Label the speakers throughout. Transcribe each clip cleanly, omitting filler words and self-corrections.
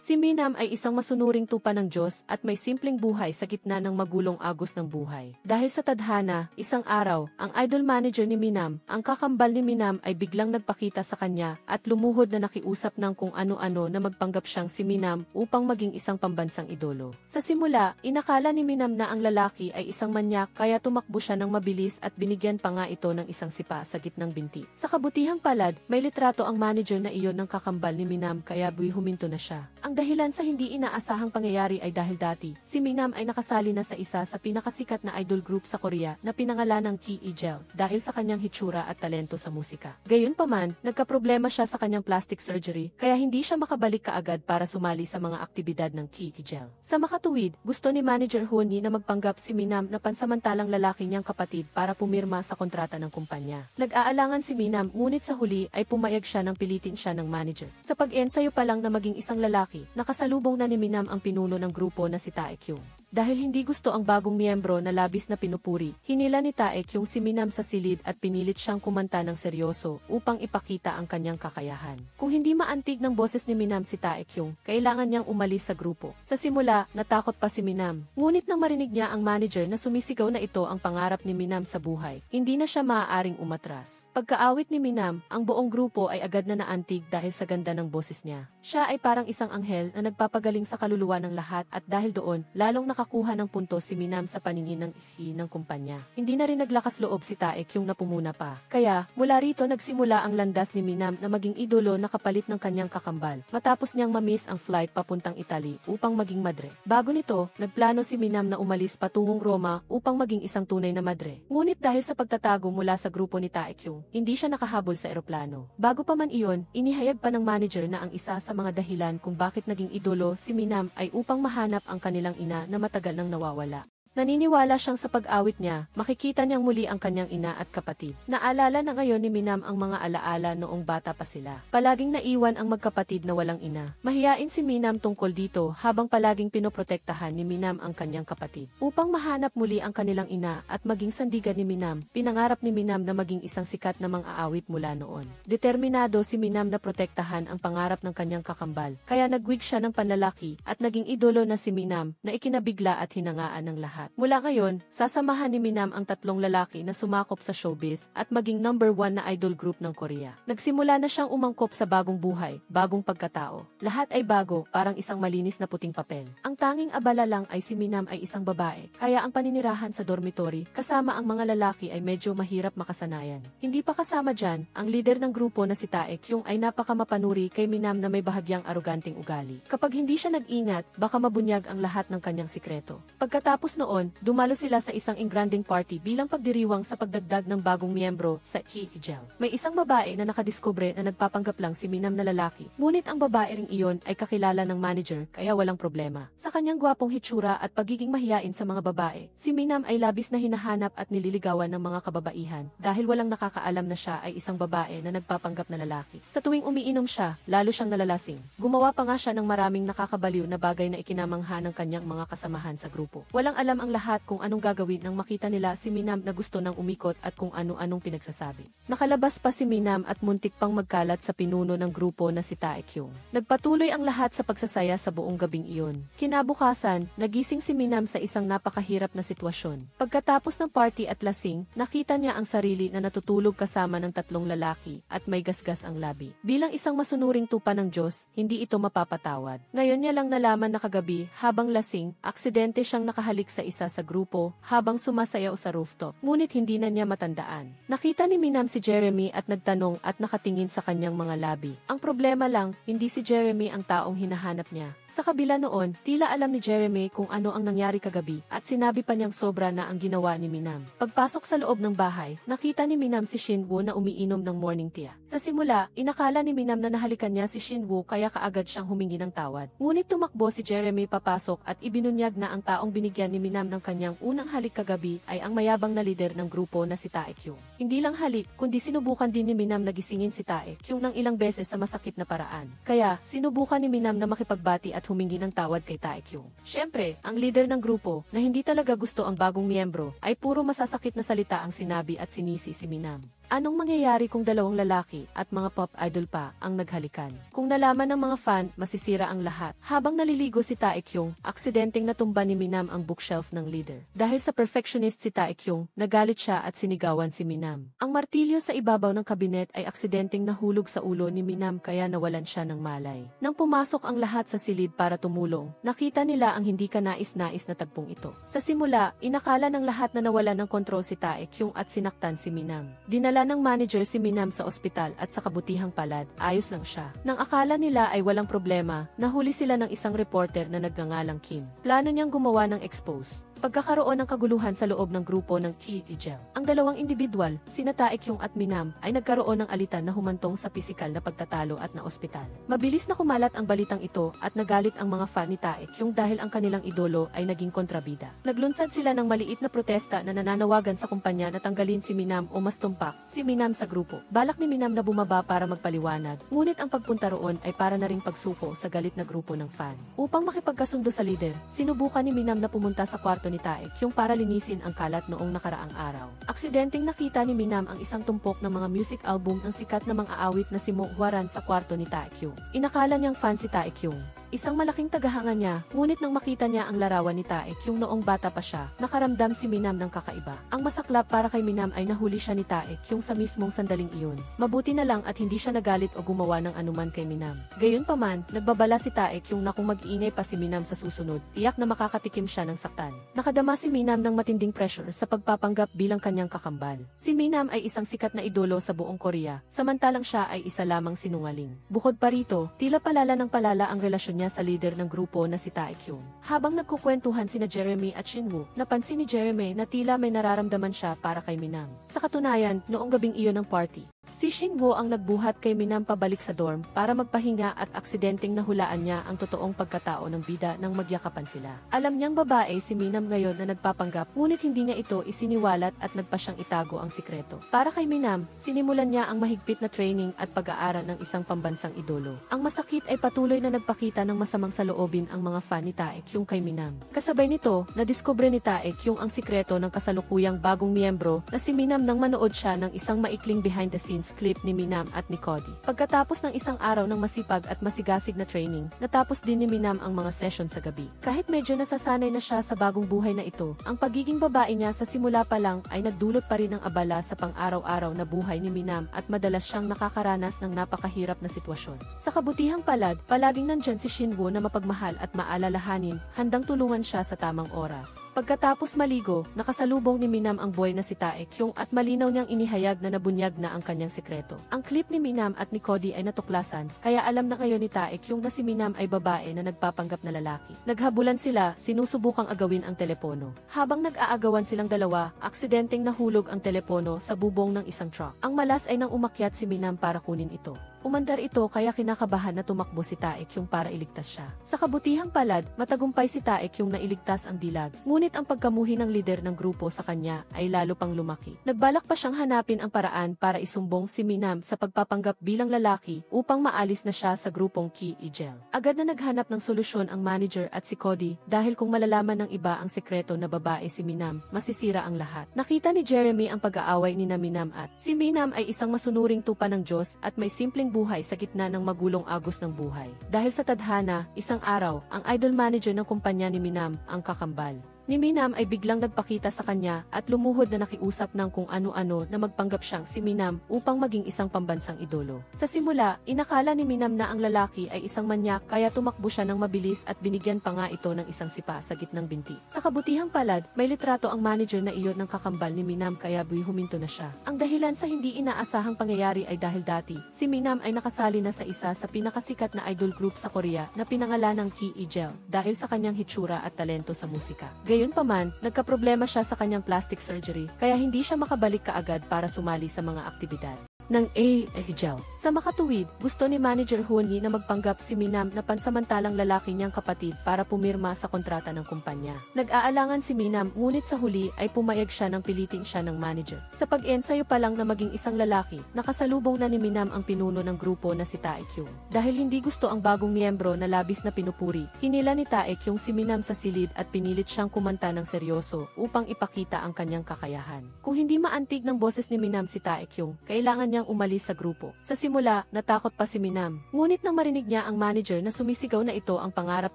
Speaker 1: Si Minam ay isang masunuring tupa ng Diyos at may simpleng buhay sa gitna ng magulong agos ng buhay. Dahil sa tadhana, isang araw, ang idol manager ni Minam, ang kakambal ni Minam ay biglang nagpakita sa kanya at lumuhod na nakiusap ng kung ano-ano na magpanggap siyang si Minam upang maging isang pambansang idolo. Sa simula, inakala ni Minam na ang lalaki ay isang manyak kaya tumakbo siya ng mabilis at binigyan pa nga ito ng isang sipa sa gitnang binti. Sa kabutihang palad, may litrato ang manager na iyon ng kakambal ni Minam kaya huminto na siya. Ang dahilan sa hindi inaasahang pangyayari ay dahil dati, si Minam ay nakasali na sa isa sa pinakasikat na idol group sa Korea na pinangalanang T.E.J.E.L. dahil sa kanyang hitsura at talento sa musika. Gayunpaman, nagkaproblema siya sa kanyang plastic surgery kaya hindi siya makabalik kaagad para sumali sa mga aktibidad ng T.E.J.E.L. Sa makatuwid, gusto ni Manager Hoon na magpanggap si Minam na pansamantalang lalaki niyang kapatid para pumirma sa kontrata ng kumpanya. Nag-aalangan si Minam ngunit sa huli ay pumayag siya nang pilitin siya ng manager. Sa pag-ensayo pa lang na maging isang lalaki, nakasalubong na ni Minam ang pinuno ng grupo na si Taekyung. Dahil hindi gusto ang bagong miyembro na labis na pinupuri, hinila ni Taekyung si Minam sa silid at pinilit siyang kumanta ng seryoso upang ipakita ang kanyang kakayahan. Kung hindi maantig ng boses ni Minam si Taekyung, kailangan niyang umalis sa grupo. Sa simula, natakot pa si Minam. Ngunit nang marinig niya ang manager na sumisigaw na ito ang pangarap ni Minam sa buhay, hindi na siya maaaring umatras. Pagkaawit ni Minam, ang buong grupo ay agad na naantig dahil sa ganda ng boses niya. Siya ay parang isang anghel na nagpapagaling sa kaluluwa ng lahat at dahil doon, lalong nakakuha ng punto si Minam sa paningin ng isi ng kumpanya. Hindi na rin naglakas loob si Taekyung na pumuna pa. Kaya, mula rito nagsimula ang landas ni Minam na maging idolo na kapalit ng kanyang kakambal, matapos niyang mamiss ang flight papuntang Italy upang maging madre. Bago nito, nagplano si Minam na umalis patungong Roma upang maging isang tunay na madre. Ngunit dahil sa pagtatago mula sa grupo ni Taekyung, hindi siya nakahabol sa eroplano. Bago pa man iyon, inihayag pa ng manager na ang isa sa mga dahilan kung bakit naging idolo si Minam ay upang mahanap ang kanilang ina na matagal nang nawawala. Naniniwala siyang sa pag-awit niya, makikita niyang muli ang kanyang ina at kapatid. Naalala na ngayon ni Minam ang mga alaala noong bata pa sila. Palaging naiwan ang magkapatid na walang ina. Mahiyain si Minam tungkol dito habang palaging pinoprotektahan ni Minam ang kanyang kapatid. Upang mahanap muli ang kanilang ina at maging sandigan ni Minam, pinangarap ni Minam na maging isang sikat na mang-aawit mula noon. Determinado si Minam na protektahan ang pangarap ng kanyang kakambal, kaya nagwig siya ng panlalaki at naging idolo na si Minam na ikinabigla at hinangaan ng lahat. Mula ngayon, sasamahan ni Minam ang tatlong lalaki na sumakop sa showbiz at maging #1 na idol group ng Korea. Nagsimula na siyang umangkop sa bagong buhay, bagong pagkatao. Lahat ay bago, parang isang malinis na puting papel. Ang tanging abala lang ay si Minam ay isang babae, kaya ang paninirahan sa dormitory kasama ang mga lalaki ay medyo mahirap makasanayan. Hindi pa kasama dyan, ang leader ng grupo na si Taekyung ay napakamapanuri kay Minam na may bahagyang aroganting ugali. Kapag hindi siya nag-ingat, baka mabunyag ang lahat ng kanyang sikreto. Pagkatapos noon, dumalo sila sa isang engranding party bilang pagdiriwang sa pagdagdag ng bagong miyembro sa T.E.J.E.L. May isang babae na nakadiskubre na nagpapanggap lang si Minam na lalaki, ngunit ang babae ring iyon ay kakilala ng manager kaya walang problema. Sa kanyang gwapong hitsura at pagiging mahiyain sa mga babae, si Minam ay labis na hinahanap at nililigawan ng mga kababaihan dahil walang nakakaalam na siya ay isang babae na nagpapanggap na lalaki. Sa tuwing umiinom siya, lalo siyang nalalasing. Gumawa pa nga siya ng maraming nakakabaliw na bagay na ikinamangha ng kanyang mga kasamahan sa grupo. Walang alam ang lahat kung anong gagawin nang makita nila si Minam na gusto nang umikot at kung ano-anong pinagsasabi. Nakalabas pa si Minam at muntik pang magkalat sa pinuno ng grupo na si Taekyung. Nagpatuloy ang lahat sa pagsasaya sa buong gabing iyon. Kinabukasan, nagising si Minam sa isang napakahirap na sitwasyon. Pagkatapos ng party at lasing, nakita niya ang sarili na natutulog kasama ng tatlong lalaki at may gasgas ang labi. Bilang isang masunuring tupa ng Diyos, hindi ito mapapatawad. Ngayon niya lang nalaman na kagabi, habang lasing, aksidente siyang nakahalik sa isa sa grupo habang sumasayaw sa rooftop. Ngunit hindi na niya matandaan. Nakita ni Minam si Jeremy at nagtanong at nakatingin sa kanyang mga labi. Ang problema lang, hindi si Jeremy ang taong hinahanap niya. Sa kabila noon, tila alam ni Jeremy kung ano ang nangyari kagabi at sinabi pa niyang sobra na ang ginawa ni Minam. Pagpasok sa loob ng bahay, nakita ni Minam si Shinwoo na umiinom ng morning tea. Sa simula, inakala ni Minam na nahalikan niya si Shinwoo kaya kaagad siyang humingi ng tawad. Ngunit tumakbo si Jeremy papasok at ibinunyag na ang taong binigyan ni Minam ng kanyang unang halik kagabi ay ang mayabang na lider ng grupo na si Taekyung. Hindi lang halik, kundi sinubukan din ni Minam na gisingin si Taekyung ng ilang beses sa masakit na paraan. Kaya, sinubukan ni Minam na makipagbati at humingi ng tawad kay Taekyung. Siyempre, ang leader ng grupo, na hindi talaga gusto ang bagong miyembro, ay puro masasakit na salita ang sinabi at sinisi si Minam. Anong mangyayari kung dalawang lalaki at mga pop idol pa ang naghalikan? Kung nalaman ng mga fan, masisira ang lahat. Habang naliligo si Taekyung, aksidenteng natumba ni Minam ang bookshelf ng leader. Dahil sa perfectionist si Taekyung, nagalit siya at sinigawan si Minam. Ang martilyo sa ibabaw ng kabinet ay aksidenteng nahulog sa ulo ni Minam kaya nawalan siya ng malay. Nang pumasok ang lahat sa silid para tumulong, nakita nila ang hindi kanais-nais na tagpong ito. Sa simula, inakala ng lahat na nawalan ng kontrol si Taekyung at sinaktan si Minam. Dinala ng manager si Minam sa ospital at sa kabutihang palad, ayos lang siya. Nang akala nila ay walang problema, nahuli sila ng isang reporter na nagngangalang Kim. Plano niyang gumawa ng expose. Pagkakaroon ng kaguluhan sa loob ng grupo ng TEGL. Ang dalawang individual, sina Taekyung at Minam, ay nagkaroon ng alitan na humantong sa pisikal na pagtatalo at na ospital. Mabilis na kumalat ang balitang ito at nagalit ang mga fan ni Taekyung dahil ang kanilang idolo ay naging kontrabida. Naglunsad sila ng maliit na protesta na nananawagan sa kumpanya na tanggalin si Minam o mas tumpak si Minam sa grupo. Balak ni Minam na bumaba para magpaliwanag, ngunit ang pagpunta roon ay para na ring pagsuko sa galit na grupo ng fan. Upang makipagkasundo sa leader, sinubukan ni Minam na pumunta sa kwarto ni Taekyung para linisin ang kalat noong nakaraang araw. Aksidenteng nakita ni Minam ang isang tumpok ng mga music album ng sikat na mga awit na si Mo Hwaran sa kwarto ni Taekyung. Inakala niyang fan si Taekyung. Isang malaking tagahanga niya, ngunit nang makita niya ang larawan ni Taekyung noong bata pa siya, nakaramdam si Minam ng kakaiba. Ang masaklap para kay Minam ay nahuli siya ni Taekyung sa mismong sandaling iyon. Mabuti na lang at hindi siya nagalit o gumawa ng anuman kay Minam. Gayunpaman, nagbabala si Taekyung na kung mag-iingay pa si Minam sa susunod, tiyak na makakatikim siya ng saktan. Nakadama si Minam ng matinding pressure sa pagpapanggap bilang kanyang kakambal. Si Minam ay isang sikat na idolo sa buong Korea, samantalang siya ay isa lamang sinungaling. Bukod pa rito, tila palala ng palala ang relasyon niya sa leader ng grupo na si Taekyung. Habang nagkukwentuhan sina Jeremy at Shinwoo, napansin ni Jeremy na tila may nararamdaman siya para kay Minam. Sa katunayan, noong gabing iyon ng party, si Shinwoo ang nagbuhat kay Minam pabalik sa dorm para magpahinga at aksidenteng nahulaan niya ang totoong pagkatao ng bida nang magyakapan sila. Alam niyang babae si Minam ngayon na nagpapanggap, ngunit hindi niya ito isiniwalat at nagpa siyang itago ang sikreto. Para kay Minam, sinimulan niya ang mahigpit na training at pag-aaral ng isang pambansang idolo. Ang masakit ay patuloy na nagpakita ng masamang saloobin ang mga fan ni Taekyung kay Minam. Kasabay nito, nadiskubre ni Taekyung ang sikreto ng kasalukuyang bagong miyembro na si Minam nang manood siya ng isang maikling behind the scenes clip ni Minam at ni Cody. Pagkatapos ng isang araw ng masipag at masigasig na training, natapos din ni Minam ang mga session sa gabi. Kahit medyo nasasanay na siya sa bagong buhay na ito, ang pagiging babae niya sa simula pa lang ay nagdulot pa rin ng abala sa pang-araw-araw na buhay ni Minam at madalas siyang nakakaranas ng napakahirap na sitwasyon. Sa kabutihang palad, palaging nandyan si Shinwoo na mapagmahal at maalalahanin, handang tulungan siya sa tamang oras. Pagkatapos maligo, nakasalubong ni Minam ang boy na si Taekyung at malinaw niyang inihayag na nabunyag na ang kanyang sikreto. Ang clip ni Minam at ni Cody ay natuklasan, kaya alam na ngayon ni Taekyung na si Minam ay babae na nagpapanggap na lalaki. Naghabulan sila, sinusubukang agawin ang telepono. Habang nag-aagawan silang dalawa, aksidenteng nahulog ang telepono sa bubong ng isang truck. Ang malas ay nang umakyat si Minam para kunin ito. Umandar ito kaya kinakabahan na tumakbo si Taekyung para iligtas siya. Sa kabutihang palad, matagumpay si Taekyung na iligtas ang dilag, ngunit ang pagkamuhi ng lider ng grupo sa kanya ay lalo pang lumaki. Nagbalak pa siyang hanapin ang paraan para isumbong si Minam sa pagpapanggap bilang lalaki upang maalis na siya sa grupong TEGL. Agad na naghanap ng solusyon ang manager at si Cody dahil kung malalaman ng iba ang sekreto na babae si Minam, masisira ang lahat. Nakita ni Jeremy ang pag-aaway ni Minam at si Minam ay isang masunuring tupa ng Diyos at may simpleng buhay sa gitna ng magulong agos ng buhay. Dahil sa tadhana, isang araw, ang idol manager ng kumpanya ni Minam ang kakambal ni Minam ay biglang nagpakita sa kanya at lumuhod na nakiusap ng kung ano-ano na magpanggap siyang si Minam upang maging isang pambansang idolo. Sa simula, inakala ni Minam na ang lalaki ay isang manyak kaya tumakbo siya ng mabilis at binigyan pa nga ito ng isang sipa sa gitnang binti. Sa kabutihang palad, may litrato ang manager na iyon ng kakambal ni Minam kaya huminto na siya. Ang dahilan sa hindi inaasahang pangyayari ay dahil dati, si Minam ay nakasali na sa isa sa pinakasikat na idol group sa Korea na pinangalan ng TEGL dahil sa kanyang hitsura at talento sa musika. Gayunpaman, nagkaproblema siya sa kanyang plastic surgery, kaya hindi siya makabalik kaagad para sumali sa mga aktibidad. ng Hijao. Sa makatuwid, gusto ni Manager Honi na magpanggap si Minam na pansamantalang lalaki niyang kapatid para pumirma sa kontrata ng kumpanya. Nag-aalangan si Minam ngunit sa huli ay pumayag siya nang pilitin siya ng manager. Sa pag-ensayo pa lang na maging isang lalaki, nakasalubong na ni Minam ang pinuno ng grupo na si Taekyung. Dahil hindi gusto ang bagong miyembro na labis na pinupuri, hinila ni Taekyung si Minam sa silid at pinilit siyang kumanta ng seryoso upang ipakita ang kanyang kakayahan. Kung hindi maantig ng boses ni Minam si Taekyung, kailangan niyang umalis sa grupo. Sa simula, natakot pa si Minam. Ngunit nang marinig niya ang manager na sumisigaw na ito ang pangarap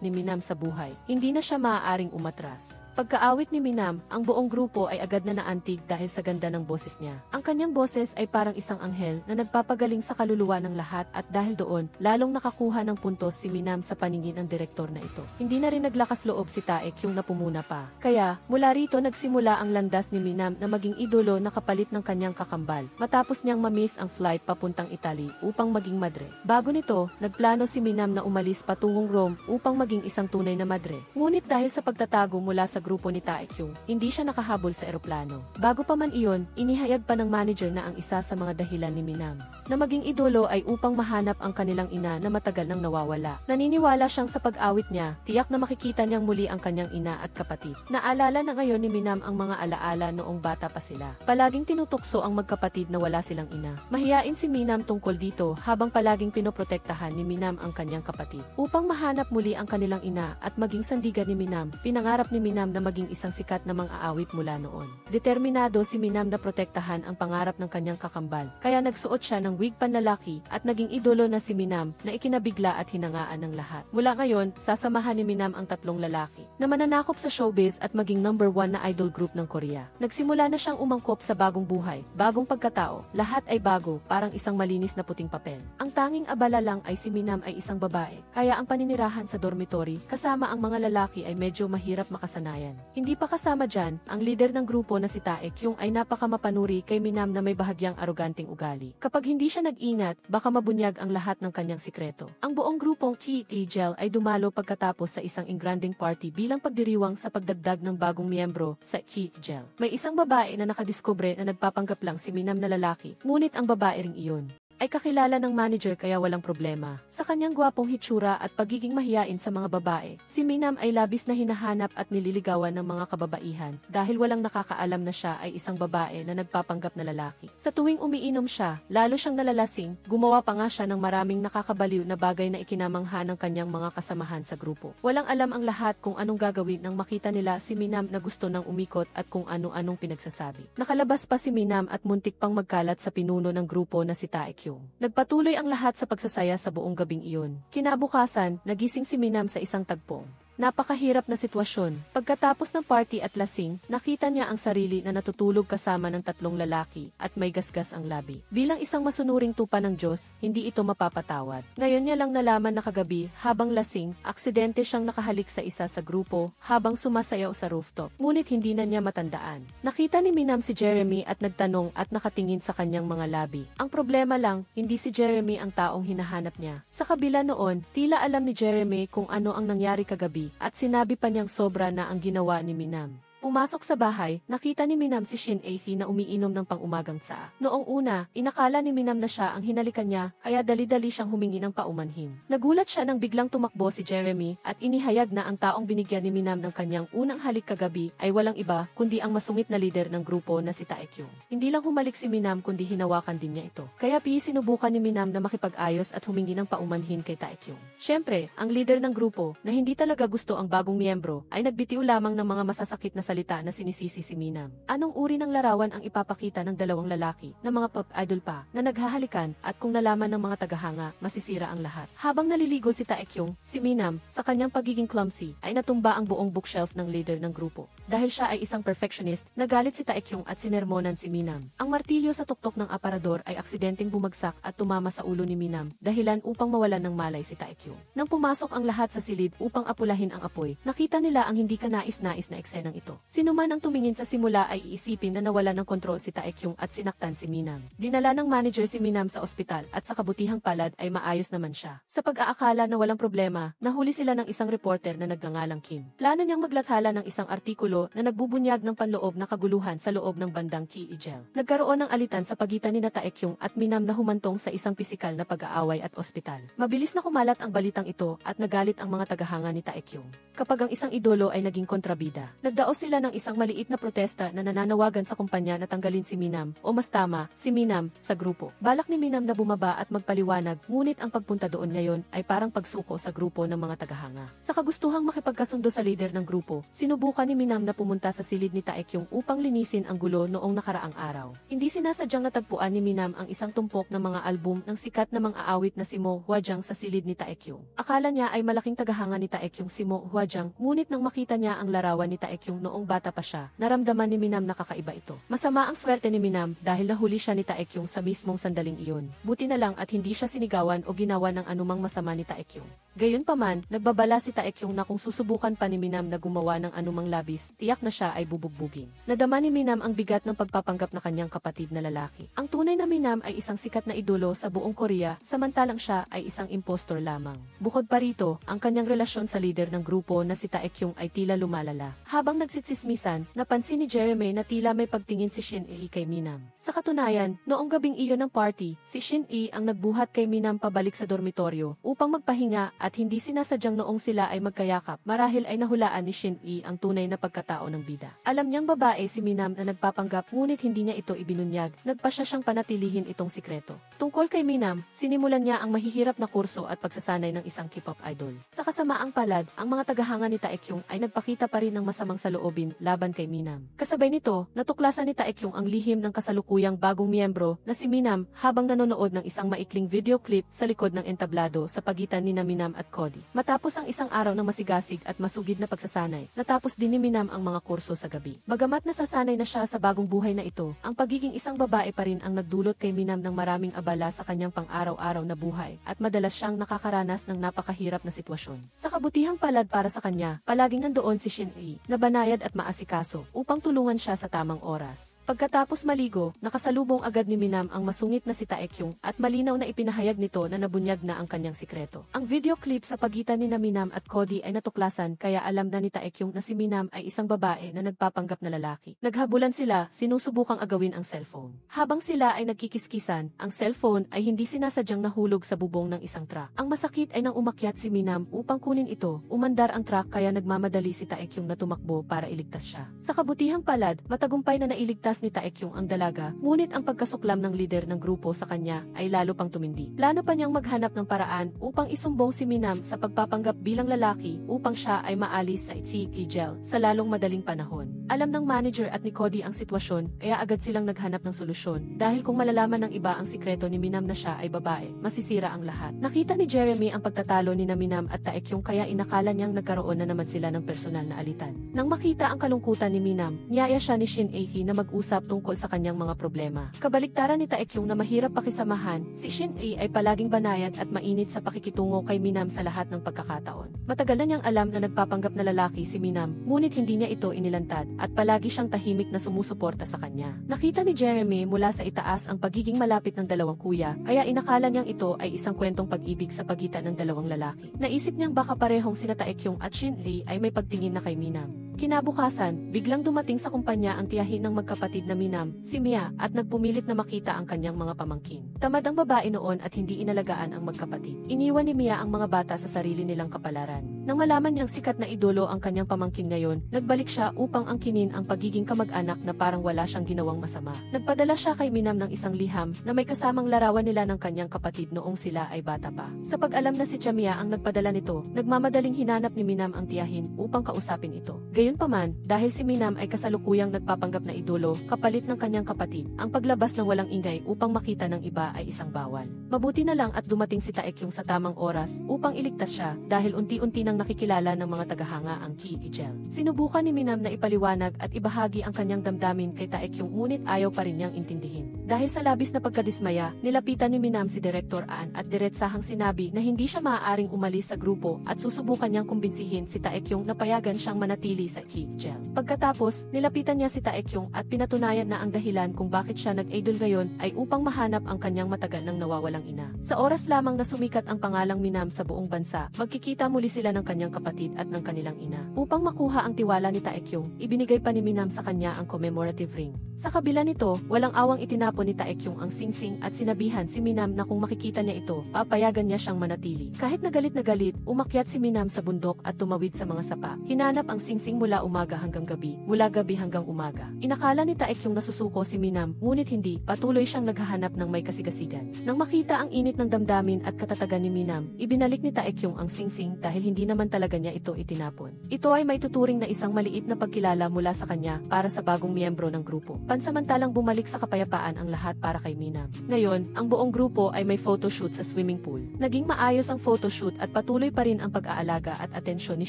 Speaker 1: ni Minam sa buhay, hindi na siya maaaring umatras. Pagkaawit ni Minam, ang buong grupo ay agad na naantig dahil sa ganda ng boses niya. Ang kanyang boses ay parang isang anghel na nagpapagaling sa kaluluwa ng lahat at dahil doon, lalong nakakuha ng puntos si Minam sa paningin ng direktor na ito. Hindi na rin naglakas loob si Taekyung na pumuna pa. Kaya, mula rito nagsimula ang landas ni Minam na maging idolo na kapalit ng kanyang kakambal, matapos niyang mamiss ang flight papuntang Italy upang maging madre. Bago nito, nagplano si Minam na umalis patungong Rome upang maging isang tunay na madre. Ngunit dahil sa pagtatago mula sa grupo ni Taekyung, hindi siya nakahabol sa eroplano. Bago pa man iyon, inihayag pa ng manager na ang isa sa mga dahilan ni Minam na maging idolo ay upang mahanap ang kanilang ina na matagal nang nawawala. Naniniwala siyang sa pag-awit niya, tiyak na makikita niyang muli ang kanyang ina at kapatid. Naalala na ngayon ni Minam ang mga alaala noong bata pa sila. Palaging tinutukso ang magkapatid na wala silang ina. Mahiyain si Minam tungkol dito habang palaging pinoprotektahan ni Minam ang kanyang kapatid. Upang mahanap muli ang kanilang ina at maging sandigan ni Minam, pinangarap ni Minam na maging isang sikat na mang-aawit mula noon. Determinado si Minam na protektahan ang pangarap ng kanyang kakambal, kaya nagsuot siya ng wig panlalaki at naging idolo na si Minam na ikinabigla at hinangaan ng lahat. Mula ngayon, sasamahan ni Minam ang tatlong lalaki na mananakop sa showbiz at maging #1 na idol group ng Korea. Nagsimula na siyang umangkop sa bagong buhay, bagong pagkatao, lahat ay bago, parang isang malinis na puting papel. Ang tanging abala lang ay si Minam ay isang babae, kaya ang paninirahan sa dormitory kasama ang mga lalaki ay medyo mahirap makasanayan. Hindi pa kasama dyan, ang leader ng grupo na si Taekyung ay napakamapanuri kay Minam na may bahagyang aroganting ugali. Kapag hindi siya nag-ingat, baka mabunyag ang lahat ng kanyang sikreto. Ang buong grupong Hijao ay dumalo pagkatapos sa isang engranding party bilang pagdiriwang sa pagdagdag ng bagong miyembro sa Hijao. May isang babae na nakadiskubre na nagpapanggap lang si Minam na lalaki, ngunit ang babae ring iyon ay kakilala ng manager kaya walang problema. Sa kanyang gwapong hitsura at pagiging mahiyain sa mga babae, si Minam ay labis na hinahanap at nililigawan ng mga kababaihan dahil walang nakakaalam na siya ay isang babae na nagpapanggap na lalaki. Sa tuwing umiinom siya, lalo siyang nalalasing, gumawa pa nga siya ng maraming nakakabaliw na bagay na ikinamangha ng kanyang mga kasamahan sa grupo. Walang alam ang lahat kung anong gagawin nang makita nila si Minam na gusto nang umikot at kung ano-anong pinagsasabi. Nakalabas pa si Minam at muntik pang magkalat sa pinuno ng grupo na si Taekyung. Nagpatuloy ang lahat sa pagsasaya sa buong gabing iyon. Kinabukasan, nagising si Minam sa isang tagpong napakahirap na sitwasyon. Pagkatapos ng party at lasing, nakita niya ang sarili na natutulog kasama ng tatlong lalaki at may gasgas ang labi. Bilang isang masunuring tupa ng Diyos, hindi ito mapapatawad. Ngayon niya lang nalaman na kagabi, habang lasing, aksidente siyang nakahalik sa isa sa grupo habang sumasayaw sa rooftop. Ngunit hindi na niya matandaan. Nakita ni Minam si Jeremy at nagtanong at nakatingin sa kanyang mga labi. Ang problema lang, hindi si Jeremy ang taong hinahanap niya. Sa kabila noon, tila alam ni Jeremy kung ano ang nangyari kagabi at sinabi pa niyang sobra na ang ginawa ni Minam. Pumasok sa bahay, nakita ni Minam si Shin Ae-hee na umiinom ng pang-umagang tsaa. Noong una, inakala ni Minam na siya ang hinalikan niya, kaya dali-dali siyang humingi ng paumanhin. Nagulat siya nang biglang tumakbo si Jeremy at inihayag na ang taong binigyan ni Minam ng kanyang unang halik kagabi ay walang iba kundi ang masungit na leader ng grupo na si Taekyung. Hindi lang humalik si Minam kundi hinawakan din niya ito. Kaya sinubukan ni Minam na makipag-ayos at humingi ng paumanhin kay Taekyung. Siyempre, ang leader ng grupo na hindi talaga gusto ang bagong miyembro ay nagbitiw lamang ng mga masasakit na salita na sinisisi si Minam. Anong uri ng larawan ang ipapakita ng dalawang lalaki na mga pop idol pa na naghahalikan at kung nalaman ng mga tagahanga, masisira ang lahat. Habang naliligo si Taekyung, si Minam, sa kanyang pagiging clumsy, ay natumba ang buong bookshelf ng leader ng grupo. Dahil siya ay isang perfectionist, nagalit si Taekyung at sinermonan si Minam. Ang martilyo sa tuktok ng aparador ay aksidenteng bumagsak at tumama sa ulo ni Minam, dahilan upang mawalan ng malay si Taekyung. Nang pumasok ang lahat sa silid upang apulahin ang apoy, nakita nila ang hindi kanais-nais na eksenang ito. Sino man ang tumingin sa simula ay iisipin na nawala ng kontrol si Taekyung at sinaktan si Minam. Dinala ng manager si Minam sa ospital at sa kabutihang palad ay maayos naman siya. Sa pag-aakala na walang problema, nahuli sila ng isang reporter na nagngangalang Kim. Plano niyang maglathala ng isang artikulo na nagbubunyag ng panloob na kaguluhan sa loob ng bandang Ki-Ijel. Nagkaroon ng alitan sa pagitan ni Taekyung at Minam na humantong sa isang pisikal na pag-aaway at ospital. Mabilis na kumalat ang balitang ito at nagalit ang mga tagahanga ni Taekyung. Kapag ang isang idolo ay naging kontrabida, nagdaos sila ng isang maliit na protesta na nananawagan sa kumpanya na tanggalin si Minam, o mas tama, si Minam, sa grupo. Balak ni Minam na bumaba at magpaliwanag, ngunit ang pagpunta doon ngayon ay parang pagsuko sa grupo ng mga tagahanga. Sa kagustuhang makipagkasundo sa leader ng grupo, sinubukan ni Minam na pumunta sa silid ni Taekyung upang linisin ang gulo noong nakaraang araw. Hindi sinasadyang natagpuan ni Minam ang isang tumpok ng mga album ng sikat na mang-aawit na si Mo Hwajang sa silid ni Taekyung. Akala niya ay malaking tagahanga ni Taekyung si Mo Hwajang, ngunit nang makita niya ang larawan ni Taekyung noong bata pa siya, naramdaman ni Minam na kakaiba ito. Masama ang swerte ni Minam dahil nahuli siya ni Taekyung sa mismong sandaling iyon. Buti na lang at hindi siya sinigawan o ginawa ng anumang masama ni Taekyung. Gayunpaman, nagbabala si Taekyung na kung susubukan pa ni Minam na gumawa ng anumang labis, tiyak na siya ay bubugbugin. Nadama ni Minam ang bigat ng pagpapanggap na kanyang kapatid na lalaki. Ang tunay na Minam ay isang sikat na idolo sa buong Korea, samantalang siya ay isang impostor lamang. Bukod pa rito, ang kanyang relasyon sa leader ng grupo na si Taekyung ay tila lumalala. Habang nagsitsismisan, napansin ni Jeremy na tila may pagtingin si Shin-e kay Minam. Sa katunayan, noong gabing iyon ng party, si Shin-e ang nagbuhat kay Minam pabalik sa dormitoryo upang magpahinga at hindi sinasadyang noong sila ay magkayakap. Marahil ay nahulaan ni Shin-e ang tunay na pagkatao ng bida. Alam niyang babae si Minam na nagpapanggap ngunit hindi niya ito ibinunyag, nagpasya siyang panatilihin itong sikreto. Tungkol kay Minam, sinimulan niya ang mahihirap na kurso at pagsasanay ng isang K-pop idol. Sa kasamaang palad, ang mga tagahanga ni Taekyung ay nagpakita pa rin ng masamang saloobin laban kay Minam. Kasabay nito, natuklasan ni Taekyung ang lihim ng kasalukuyang bagong miyembro na si Minam habang nanonood ng isang maikling video clip sa likod ng entablado sa pagitan ni Minam at Cody. Matapos ang isang araw ng masigasig at masugid na pagsasanay, natapos din ni Minam ang mga kurso sa gabi. Bagamat nasasanay na siya sa bagong buhay na ito, ang pagiging isang babae pa rin ang nagdulot kay Minam ng maraming abala sa kanyang pang-araw-araw na buhay at madalas siyang nakakaranas ng napakahirap na sitwasyon. Sa kabutihang palad para sa kanya, palaging nandoon si Shin-e, na banayad at maasikaso, upang tulungan siya sa tamang oras. Pagkatapos maligo, nakasalubong agad ni Minam ang masungit na si Taekyung at malinaw na ipinahayag nito na nabunyag na ang kanyang sikreto. Ang video clip sa pagitan ni Minam at Cody ay natuklasan kaya alam na ni Taekyung na si Minam ay isang babae na nagpapanggap na lalaki. Naghabulan sila, sinusubukang agawin ang cellphone. Habang sila ay nagkikiskisan, ang cellphone ay hindi sinasadyang nahulog sa bubong ng isang truck. Ang masakit ay nang umakyat si Minam upang kunin ito, umandar ang truck kaya nagmamadali si Taekyung na tumakbo para iligtas siya. Sa kabutihang palad, matagumpay na nailigtas ni Taekyung ang dalaga, ngunit ang pagkasuklam ng lider ng grupo sa kanya ay lalo pang tumindi. Plano pa niyang maghanap ng paraan upang isumbong si Minam sa pagpapanggap bilang lalaki upang siya ay maalis sa Ki-Ijel sa lalong madaling panahon. Alam ng manager at ni Cody ang sitwasyon, kaya agad silang naghanap ng solusyon dahil kung malalaman ng iba ang sikreto ni Minam na siya ay babae, masisira ang lahat. Nakita ni Jeremy ang pagtatalo ni Minam at Taekyung kaya inakala niyang nagkaroon na naman sila ng personal na alitan. Nang makita ang kalungkutan ni Minam, niyaya siya ni Shin-e na mag-usap tungkol sa kanyang mga problema. Kabaliktaran ni Taekyung na mahirap pakisamahan, si Shin-e ay palaging banayad at mainit sa pakikitungo kay Minam sa lahat ng pagkakataon. Matagal na niyang alam na nagpapanggap na lalaki si Minam, ngunit hindi niya ito inilantad at palagi siyang tahimik na sumusuporta sa kanya. Nakita ni Jeremy mula sa itaas ang pagiging malapit ng dalawang kuya, kaya inakala niyang ito ay isang kwentong pag-ibig sa pagitan ng dalawang lalaki. Naisip niyang baka parehong sina Taekyung at Shin-e ay may pagtingin na kay Minam. Kinabukasan, biglang dumating sa kumpanya ang tiyahin ng magkapatid na Minam, si Mia, at nagpumilit na makita ang kanyang mga pamangkin. Tamad ang babae noon at hindi inalagaan ang magkapatid. Iniwan ni Mia ang mga bata sa sarili nilang kapalaran. Nang malaman niyang sikat na idolo ang kanyang pamangkin ngayon, nagbalik siya upang angkinin ang pagiging kamag-anak na parang wala siyang ginawang masama. Nagpadala siya kay Minam ng isang liham na may kasamang larawan nila ng kanyang kapatid noong sila ay bata pa. Sa pag-alam na si Chamia ang nagpadala nito, nagmamadaling hinanap ni Minam ang tiyahin upang kausapin ito. Gayunpaman, dahil si Minam ay kasalukuyang nagpapanggap na idolo, kapalit ng kanyang kapatid, ang paglabas ng walang ingay upang makita ng iba ay isang bawal. Mabuti na lang at dumating si Taekyung sa tamang oras upang iligtas siya dahil unti-unti nang nakikilala ng mga tagahanga ang Ki-Ijel. Sinubukan ni Minam na ipaliwanag at ibahagi ang kanyang damdamin kay Taekyung ngunit ayaw pa rin niyang intindihin. Dahil sa labis na pagkadismaya, nilapitan ni Minam si Director An at diretsahang sinabi na hindi siya maaaring umalis sa grupo at susubukan niyang kumbinsihin si Taekyung na payagan siyang manatili sa sa Ki-Jel. Pagkatapos, nilapitan niya si Taekyung at pinatunayan na ang dahilan kung bakit siya nag-idol ngayon ay upang mahanap ang kanyang matagal nang nawawalang ina. Sa oras lamang na sumikat ang pangalang Minam sa buong bansa, magkikita muli sila ng kanyang kapatid at ng kanilang ina. Upang makuha ang tiwala ni Taekyung, ibinigay pa ni Minam sa kanya ang commemorative ring. Sa kabila nito, walang awang itinapon ni Taekyung ang singsing at sinabihan si Minam na kung makikita niya ito, papayagan niya siyang manatili. Kahit na galit, umakyat si Minam sa bundok at tumawid sa mga sapa. Hinanap ang singsing mula umaga hanggang gabi, mula gabi hanggang umaga. Inakala ni Taekyung nasusuko si Minam, ngunit hindi, patuloy siyang naghahanap ng may kasigasigan. Nang makita ang init ng damdamin at katatagan ni Minam, ibinalik ni Taekyung ang singsing dahil hindi naman talaga niya ito itinapon. Ito ay may tuturing na isang maliit na pagkilala mula sa kanya para sa bagong miyembro ng grupo. Pansamantalang bumalik sa kapayapaan ang lahat para kay Minam. Ngayon, ang buong grupo ay may photoshoot sa swimming pool. Naging maayos ang photoshoot at patuloy pa rin ang pag-aalaga at atensyon ni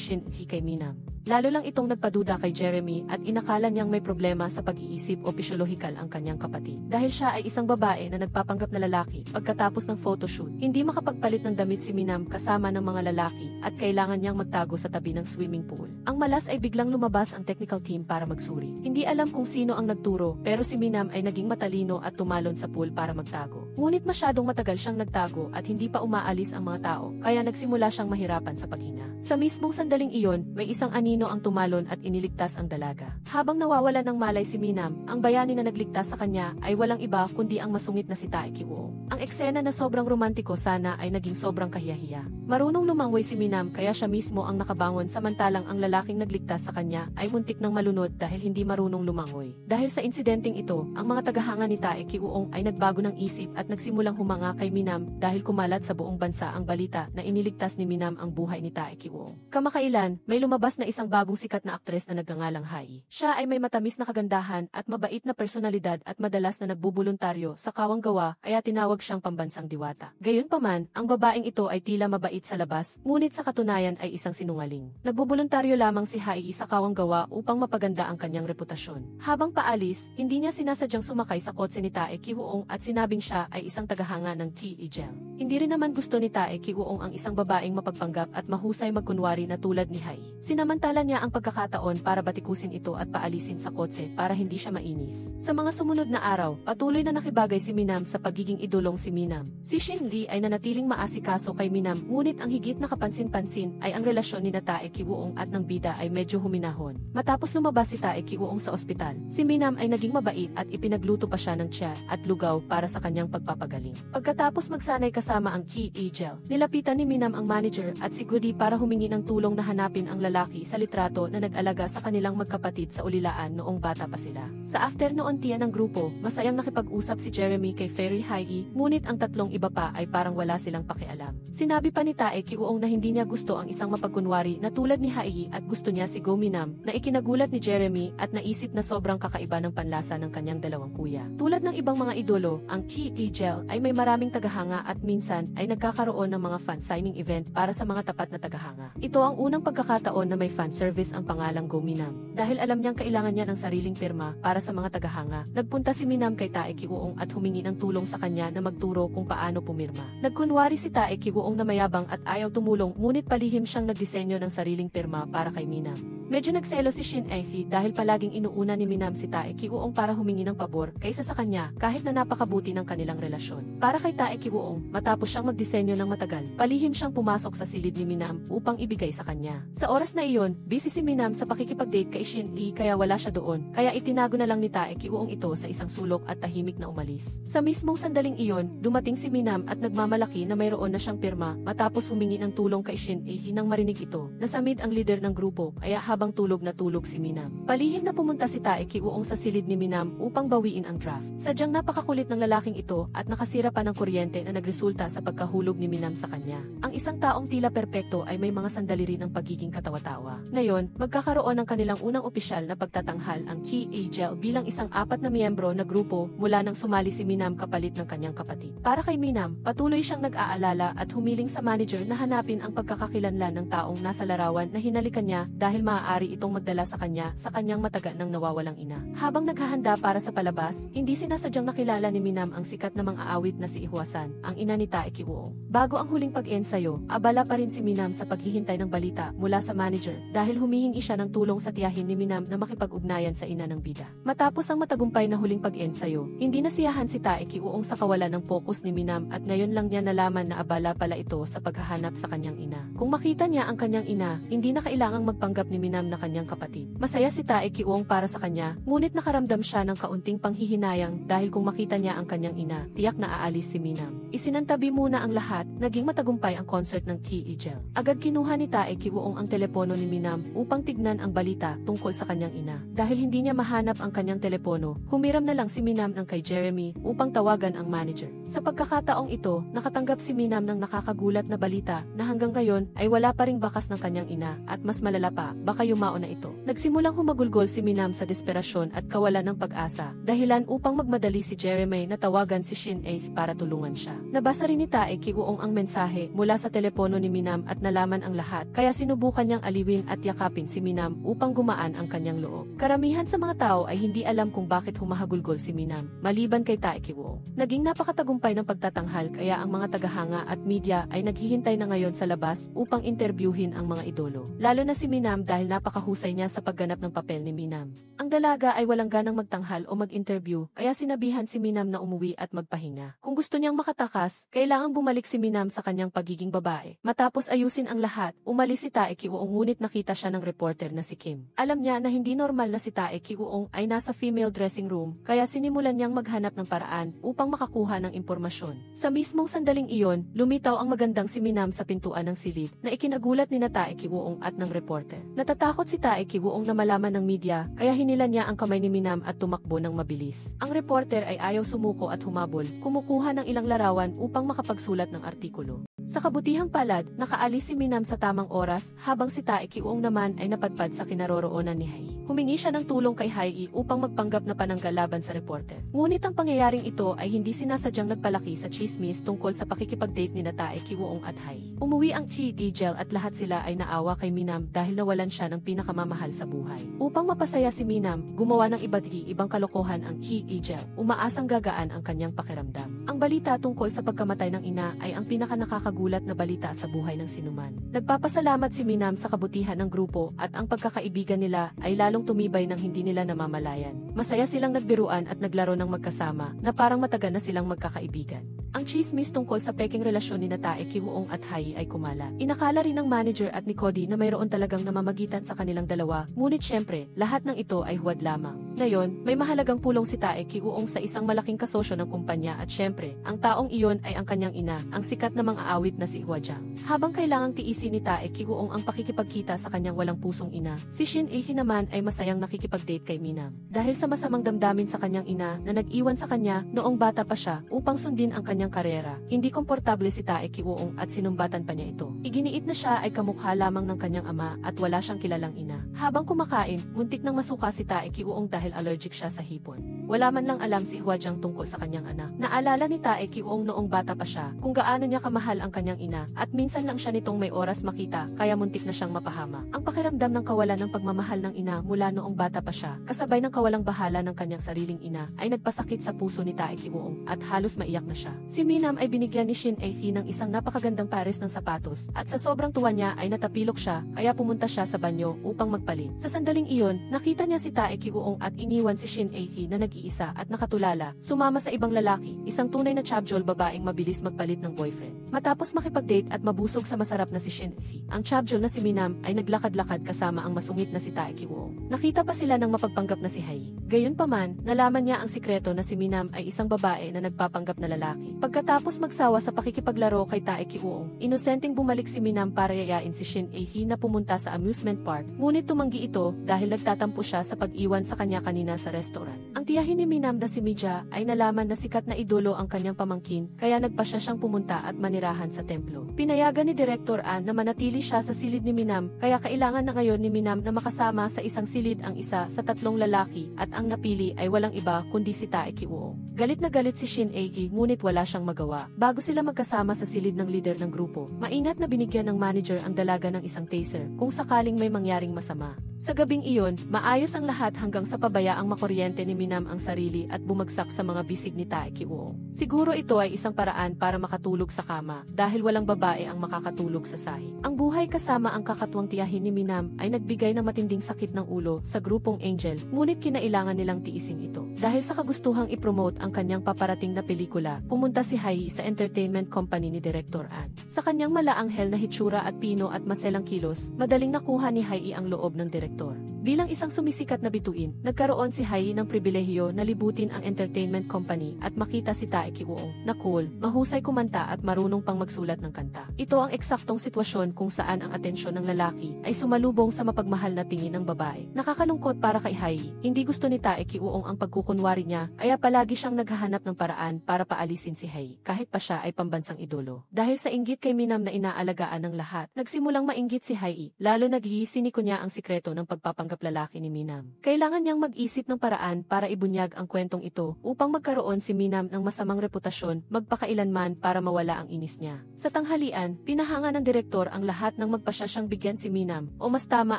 Speaker 1: Shin-hye kay Minam. Lalo lang itong nagpaduda kay Jeremy at inakala niyang may problema sa pag-iisip o pisyolohikal ang kanyang kapatid. Dahil siya ay isang babae na nagpapanggap na lalaki, pagkatapos ng photoshoot, hindi makapagpalit ng damit si Minam kasama ng mga lalaki at kailangan niyang magtago sa tabi ng swimming pool. Ang malas ay biglang lumabas ang technical team para magsuri. Hindi alam kung sino ang nagturo pero si Minam ay naging matalino at tumalon sa pool para magtago. Ngunit masyadong matagal siyang nagtago at hindi pa umaalis ang mga tao kaya nagsimula siyang mahirapan sa paghinga. Sa mismong sandaling iyon, may isang anino ang tumalon at iniligtas ang dalaga. Habang nawawala ng malay si Minam, ang bayani na nagligtas sa kanya ay walang iba kundi ang masungit na si Taekyung. Ang eksena na sobrang romantiko sana ay naging sobrang kahiyahiya. Marunong lumangoy si Minam kaya siya mismo ang nakabangon samantalang ang lalaking nagligtas sa kanya ay muntik ng malunod dahil hindi marunong lumangoy. Dahil sa insidenteng ito, ang mga tagahanga ni Taekyung ay nagbago ng isip at nagsimulang humanga kay Minam dahil kumalat sa buong bansa ang balita na iniligtas ni Minam ang buhay ni Taekyung. Kamakailan, may lumabas na isang bagong sikat na aktres na nagngangalang Hai. Siya ay may matamis na kagandahan at mabait na personalidad at madalas na nagbubuluntaryo sa kawang gawa kaya tinawag siyang pambansang diwata. Gayunpaman, ang babaeng ito ay tila mabait sa labas, ngunit sa katunayan ay isang sinungaling. Nagbubuluntaryo lamang si Hai sa kawang gawa upang mapaganda ang kanyang reputasyon. Habang paalis, hindi niya sinasadyang sumakay sa kotse ni Taekyung at sinabing siya ay isang tagahanga ng Ki-Jel. Hindi rin naman gusto ni Taekyung ang isang babaeng mapagpanggap at mahusay magkunwari na tulad ni Hai. Sinamantala niya ang pagkakataon para batikusin ito at paalisin sa kotse para hindi siya mainis. Sa mga sumunod na araw, patuloy na nakibagay si Minam sa pagiging idolong si Minam. Si Shin-Lee ay nanatiling maasikaso kay Minam, ngunit ang higit na kapansin-pansin ay ang relasyon ni Taekyung at ng bida ay medyo huminahon. Matapos lumabas si Taekyung sa ospital, si Minam ay naging mabait at ipinagluto pa siya ng tsa at lugaw para sa kanyang pagpapagaling. Pagkatapos magsanay kasama ang Ki-Jel, nilapitan ni Minam ang manager at si Goody para humingi ng tulong na hanapin ang lalaki sa litrato na nag-alaga sa kanilang magkapatid sa ulilaan noong bata pa sila. Sa afternoon tea ng grupo, masayang nakipag-usap si Jeremy kay Fairy Hai, ngunit ang tatlong iba pa ay parang wala silang pakialam. Sinabi pa ni Taekyung na hindi niya gusto ang isang mapagkunwari na tulad ni Hai at gusto niya si Go Minam na ikinagulat ni Jeremy at naisip na sobrang kakaiba ng panlasa ng kanyang dalawang kuya. Tulad ng ibang mga idolo, ang Ki-Jel ay may maraming tagahanga at minsan ay nagkakaroon ng mga fan signing event para sa mga tapat na tagahanga. Ito ang unang pagkakataon na may fan service ang pangalang Go Minam. Dahil alam niyang kailangan niya ng sariling pirma para sa mga tagahanga, nagpunta si Minam kay Taekyung at humingi ng tulong sa kanya na magturo kung paano pumirma. Nagkunwari si Taekyung na mayabang at ayaw tumulong ngunit palihim siyang nagdisenyo ng sariling pirma para kay Minam. Medyo nagselo si Shin-hye dahil palaging inuuna ni Minam si Taekyung para humingi ng pabor kaysa sa kanya kahit na napakabuti ng kanilang relasyon. Para kay Taekyung, matapos siyang magdisenyo ng matagal, palihim siyang pumasok sa silid ni Minam upang ibigay sa kanya. Sa oras na iyon, busy si Minam sa pakikipag-date kay Shin-hye kaya wala siya doon, kaya itinago na lang ni Taekyung ito sa isang sulok at tahimik na umalis. Sa mismong sandaling iyon, dumating si Minam at nagmamalaki na mayroon na siyang pirma matapos humingi ng tulong kay Shin-hye nang marinig ito. Nasamid ang leader ng grupo kaya habang tulog na tulog si Minam. Palihim na pumunta si Taekyung sa silid ni Minam upang bawiin ang draft. Sadyang napakakulit ng lalaking ito at nakasira pa ng kuryente na nagresulta sa pagkahulog ni Minam sa kanya. Ang isang taong tila perpekto ay may mga sandali rin ng pagiging katawa-tawa. Ngayon, magkakaroon ng kanilang unang opisyal na pagtatanghal ang Ki-Jel bilang isang apat na miyembro na grupo mula nang sumali si Minam kapalit ng kanyang kapatid. Para kay Minam, patuloy siyang nag-aalala at humiling sa manager na hanapin ang pagkakakilanlan ng taong nasa larawan na hinalikan niya dahil maaari itong magdala sa kanyang matagal nang nawawalang ina. Habang naghahanda para sa palabas, hindi sinasadyang nakilala ni Minam ang sikat na mang-aawit na si Ihwasan, ang ina ni Tae Ki-uong. Bago ang huling pag-ensayo, abala pa rin si Minam sa paghihintay ng balita mula sa manager dahil humihingi siya ng tulong sa tiyahin ni Minam na makipag-ugnayan sa ina ng bida. Matapos ang matagumpay na huling pag-ensayo, hindi nasiyahan si Tae Ki-uong sa kawalan ng focus ni Minam at ngayon lang niya nalaman na abala pala ito sa paghahanap sa kanyang ina. Kung makita niya ang kanyang ina, hindi na kailangang magpanggap ni Minam na kanyang kapatid. Masaya si Tae Ki-uong para sa kanya, ngunit nakaramdam siya ng kaunting panghihinayang dahil kung makita niya ang kanyang ina, tiyak na aalis si Minam. Isinantabi muna ang lahat, naging matagumpay ang concert ng T.E.J. Agad kinuha ni Tae Ki-uong ang telepono ni Minam upang tignan ang balita tungkol sa kanyang ina. Dahil hindi niya mahanap ang kanyang telepono, humiram na lang si Minam ng kay Jeremy upang tawagan ang manager. Sa pagkakataong ito, nakatanggap si Minam ng nakakagulat na balita na hanggang ngayon ay wala pa ring bakas ng kanyang ina at mas malala pa, baka yumao na ito. Nagsimulang humagulgol si Minam sa desperasyon at kawalan ng pag-asa, dahilan upang magmadali si Jeremy na tawagan si Shin Ae para tulungan siya. Nabasa rin ni Tae Ki-uong ang mensahe mula sa telepono ni Minam at nalaman ang lahat, kaya sinubukan niyang aliwin at yakapin si Minam upang gumaan ang kanyang loob. Karamihan sa mga tao ay hindi alam kung bakit humahagulgol si Minam, maliban kay Tae Ki-uong. Naging napakatagumpay ng pagtatanghal kaya ang mga tagahanga at media ay naghihintay na ngayon sa labas upang interbyuhin ang mga idolo. Lalo na si Minam dahil napakahusay niya sa pagganap ng papel ni Minam. Ang dalaga ay walang ganang magtanghal o mag-interview, kaya sinabihan si Minam na umuwi at magpahinga. Kung gusto niyang makatakas, kailangang bumalik si Minam sa kanyang pagiging babae. Matapos ayusin ang lahat, umalis si Tae Ki-uong ngunit nakita siya ng reporter na si Kim. Alam niya na hindi normal na si Tae Ki-uong ay nasa female dressing room, kaya sinimulan niyang maghanap ng paraan upang makakuha ng impormasyon. Sa mismong sandaling iyon, lumitaw ang magandang si Minam sa pintuan ng silid na ikinagulat ni Tae Ki-uong at ng reporter. Natatakot si Tae Ki-uong na malaman ng media, kaya hinilan niya ang kamay ni Minam at tumakbo ng mabilis. Ang reporter ay ayaw sumuko at humabol, kumukuha ng ilang larawan upang makapagsulat ng artikulo. Sa kabutihang palad, nakaalis si Minam sa tamang oras habang si Tae Ki-uong naman ay napadpad sa kinaroroonan ni Hai. Humingi siya ng tulong kay Hai upang magpanggap na pananggal laban sa reporter. Ngunit ang pangyayaring ito ay hindi sinasadyang nagpalaki sa chismis tungkol sa pakikipag-date ni Tae Ki-uong at Hai. Umuwi ang T.E.J. at lahat sila ay naawa kay Minam dahil nawalan siya ng pinakamamahal sa buhay. Upang mapasaya si Minam, gumawa ng iba't ibang kalokohan ang T.E.J. Umaasang gagaan ang kanyang pakiramdam. Ang balita tungkol sa pagkamatay ng ina ay ang pinakanakakagulat na balita sa buhay ng sinuman. Nagpapasalamat si Minam sa kabutihan ng grupo at ang pagkakaibigan nila ay lalong tumibay nang hindi nila namamalayan. Masaya silang nagbiruan at naglaro ng magkasama na parang matagal na silang magkakaibigan. Ang chismis tungkol sa peking relasyon ni Tae Ki-uong at Hai ay kumalat. Inakala rin ng manager at ni Cody na mayroon talagang namamagitan sa kanilang dalawa, ngunit syempre, lahat ng ito ay huwad lamang. Ngayon, may mahalagang pulong si Tae Ki-uong sa isang malaking kasosyo ng kumpanya at syempre, ang taong iyon ay ang kanyang ina, ang sikat na mang-aawit na si Hwa Jang. Habang kailangang tiisin ni Tae Ki-uong ang pakikipagkita sa kanyang walang pusong ina, si Shin Ae naman ay masayang nakikipag-date kay Minam. Dahil sa masamang damdamin sa kanyang ina na nag-iwan sa kanya noong bata pa siya upang sundin ang kanyang karera, hindi komportable si Tae Ki-uong at sinumbatan pa niya ito. Iginiit na siya ay kamukha lamang ng kanyang ama at wala siyang kilalang ina. Habang kumakain, muntik nang masuka si Tae Ki-uong dahil allergic siya sa hipon. Wala man lang alam si Hwa Jang tungkol sa kanyang anak. Naalala ni Tae Ki-uong noong bata pa siya kung gaano niya kamahal ang kanyang ina at minsan lang siya nitong may oras makita kaya muntik na siyang mapahama. Ang pakiramdam ng kawalan ng pagmamahal ng ina mula noong bata pa siya, kasabay ng kawalang bahala ng kanyang sariling ina, ay nagpasakit sa puso ni Tae Ki-uong at halos maiyak na siya. Si Minam ay binigyan ni Shin Ae ng isang napakagandang pares ng sapatos at sa sobrang tuwa niya ay natapilok siya kaya pumunta siya sa banyo upang magpalit. Sa sandaling iyon, nakita niya si Tae Ki-uong at iniwan si Shin Ae na nag-iisa at nakatulala, sumama sa ibang lalaki, isang tunay na chabjol babaeng mabilis magpalit ng boyfriend. Matapos makipag-date at mabusog sa masarap na si Shin Ae, ang chabjol na si Minam ay naglakad-lakad kasama ang masungit na si Tae Ki-uong. Nakita pa sila ng mapagpanggap na si Hai. Gayunpaman, nalaman niya ang sikreto na si Minam ay isang babae na nagpapanggap na lalaki. Pagkatapos magsawa sa pakikipaglaro kay Tae Ki-uong, inosenteng bumalik si Minam para yayain si Shin Ae na pumunta sa amusement park, ngunit tumanggi ito dahil nagtatampo siya sa pag-iwan sa kanya kanina sa restaurant. Ang tiyahin ni Minam na si Mija ay nalaman na sikat na idolo ang kanyang pamangkin, kaya nagpasya siyang pumunta at manirahan sa templo. Pinayagan ni Director An na manatili siya sa silid ni Minam, kaya kailangan na ngayon ni Minam na makasama sa isang silid ang isa sa tatlong lalaki at ang napili ay walang iba kundi si Tae Ki-uong. Galit na galit si Shin Ae ngunit wala siyang magawa. Bago sila magkasama sa silid ng leader ng grupo, maingat na binigyan ng manager ang dalaga ng isang taser kung sakaling may mangyaring masama. Sa gabing iyon, maayos ang lahat hanggang sa pabayaang makuryente ni Minam ang sarili at bumagsak sa mga bisig ni Tae Ki-uong. Siguro ito ay isang paraan para makatulog sa kama dahil walang babae ang makakatulog sa sahig. Ang buhay kasama ang kakatwang tiyahin ni Minam ay nagbigay ng matinding sakit ng ulo sa grupong Angel, ngunit kinailangan nilang tiisin ito. Dahil sa kagustuhang ipromote ang kanyang paparating na pelikula, pumunta si Hai sa entertainment company ni Director An. Sa kanyang malaanghel na hitsura at pino at maselang kilos, madaling nakuha ni Hai ang loob ng direktor. Bilang isang sumisikat na bituin, nagkaroon si Hai ng pribilehiyo na libutin ang entertainment company at makita si Tae Ki-uong na cool, mahusay kumanta at marunong pang magsulat ng kanta. Ito ang eksaktong sitwasyon kung saan ang atensyon ng lalaki ay sumalubong sa mapagmahal na tingin ng babae. Nakakalungkot para kay Hai, hindi gusto ni Tae Ki-uong ang pagkukunwari niya, kaya palagi siyang naghahanap ng paraan para paalisin si Hai, kahit pa siya ay pambansang idolo. Dahil sa inggit kay Minam na inaalagaan ng lahat, nagsimulang mainggit si Hai, lalo naghihisiniko niya ang sikreto ng pagpapanggap lalaki ni Minam. Kailangan niyang mag-isip ng paraan para ibunyag ang kwentong ito upang magkaroon si Minam ng masamang reputasyon magpakailanman para mawala ang inis niya. Sa tanghalian, pinahanga ng direktor ang lahat ng magpasya siyang bigyan si Minam, o mas tama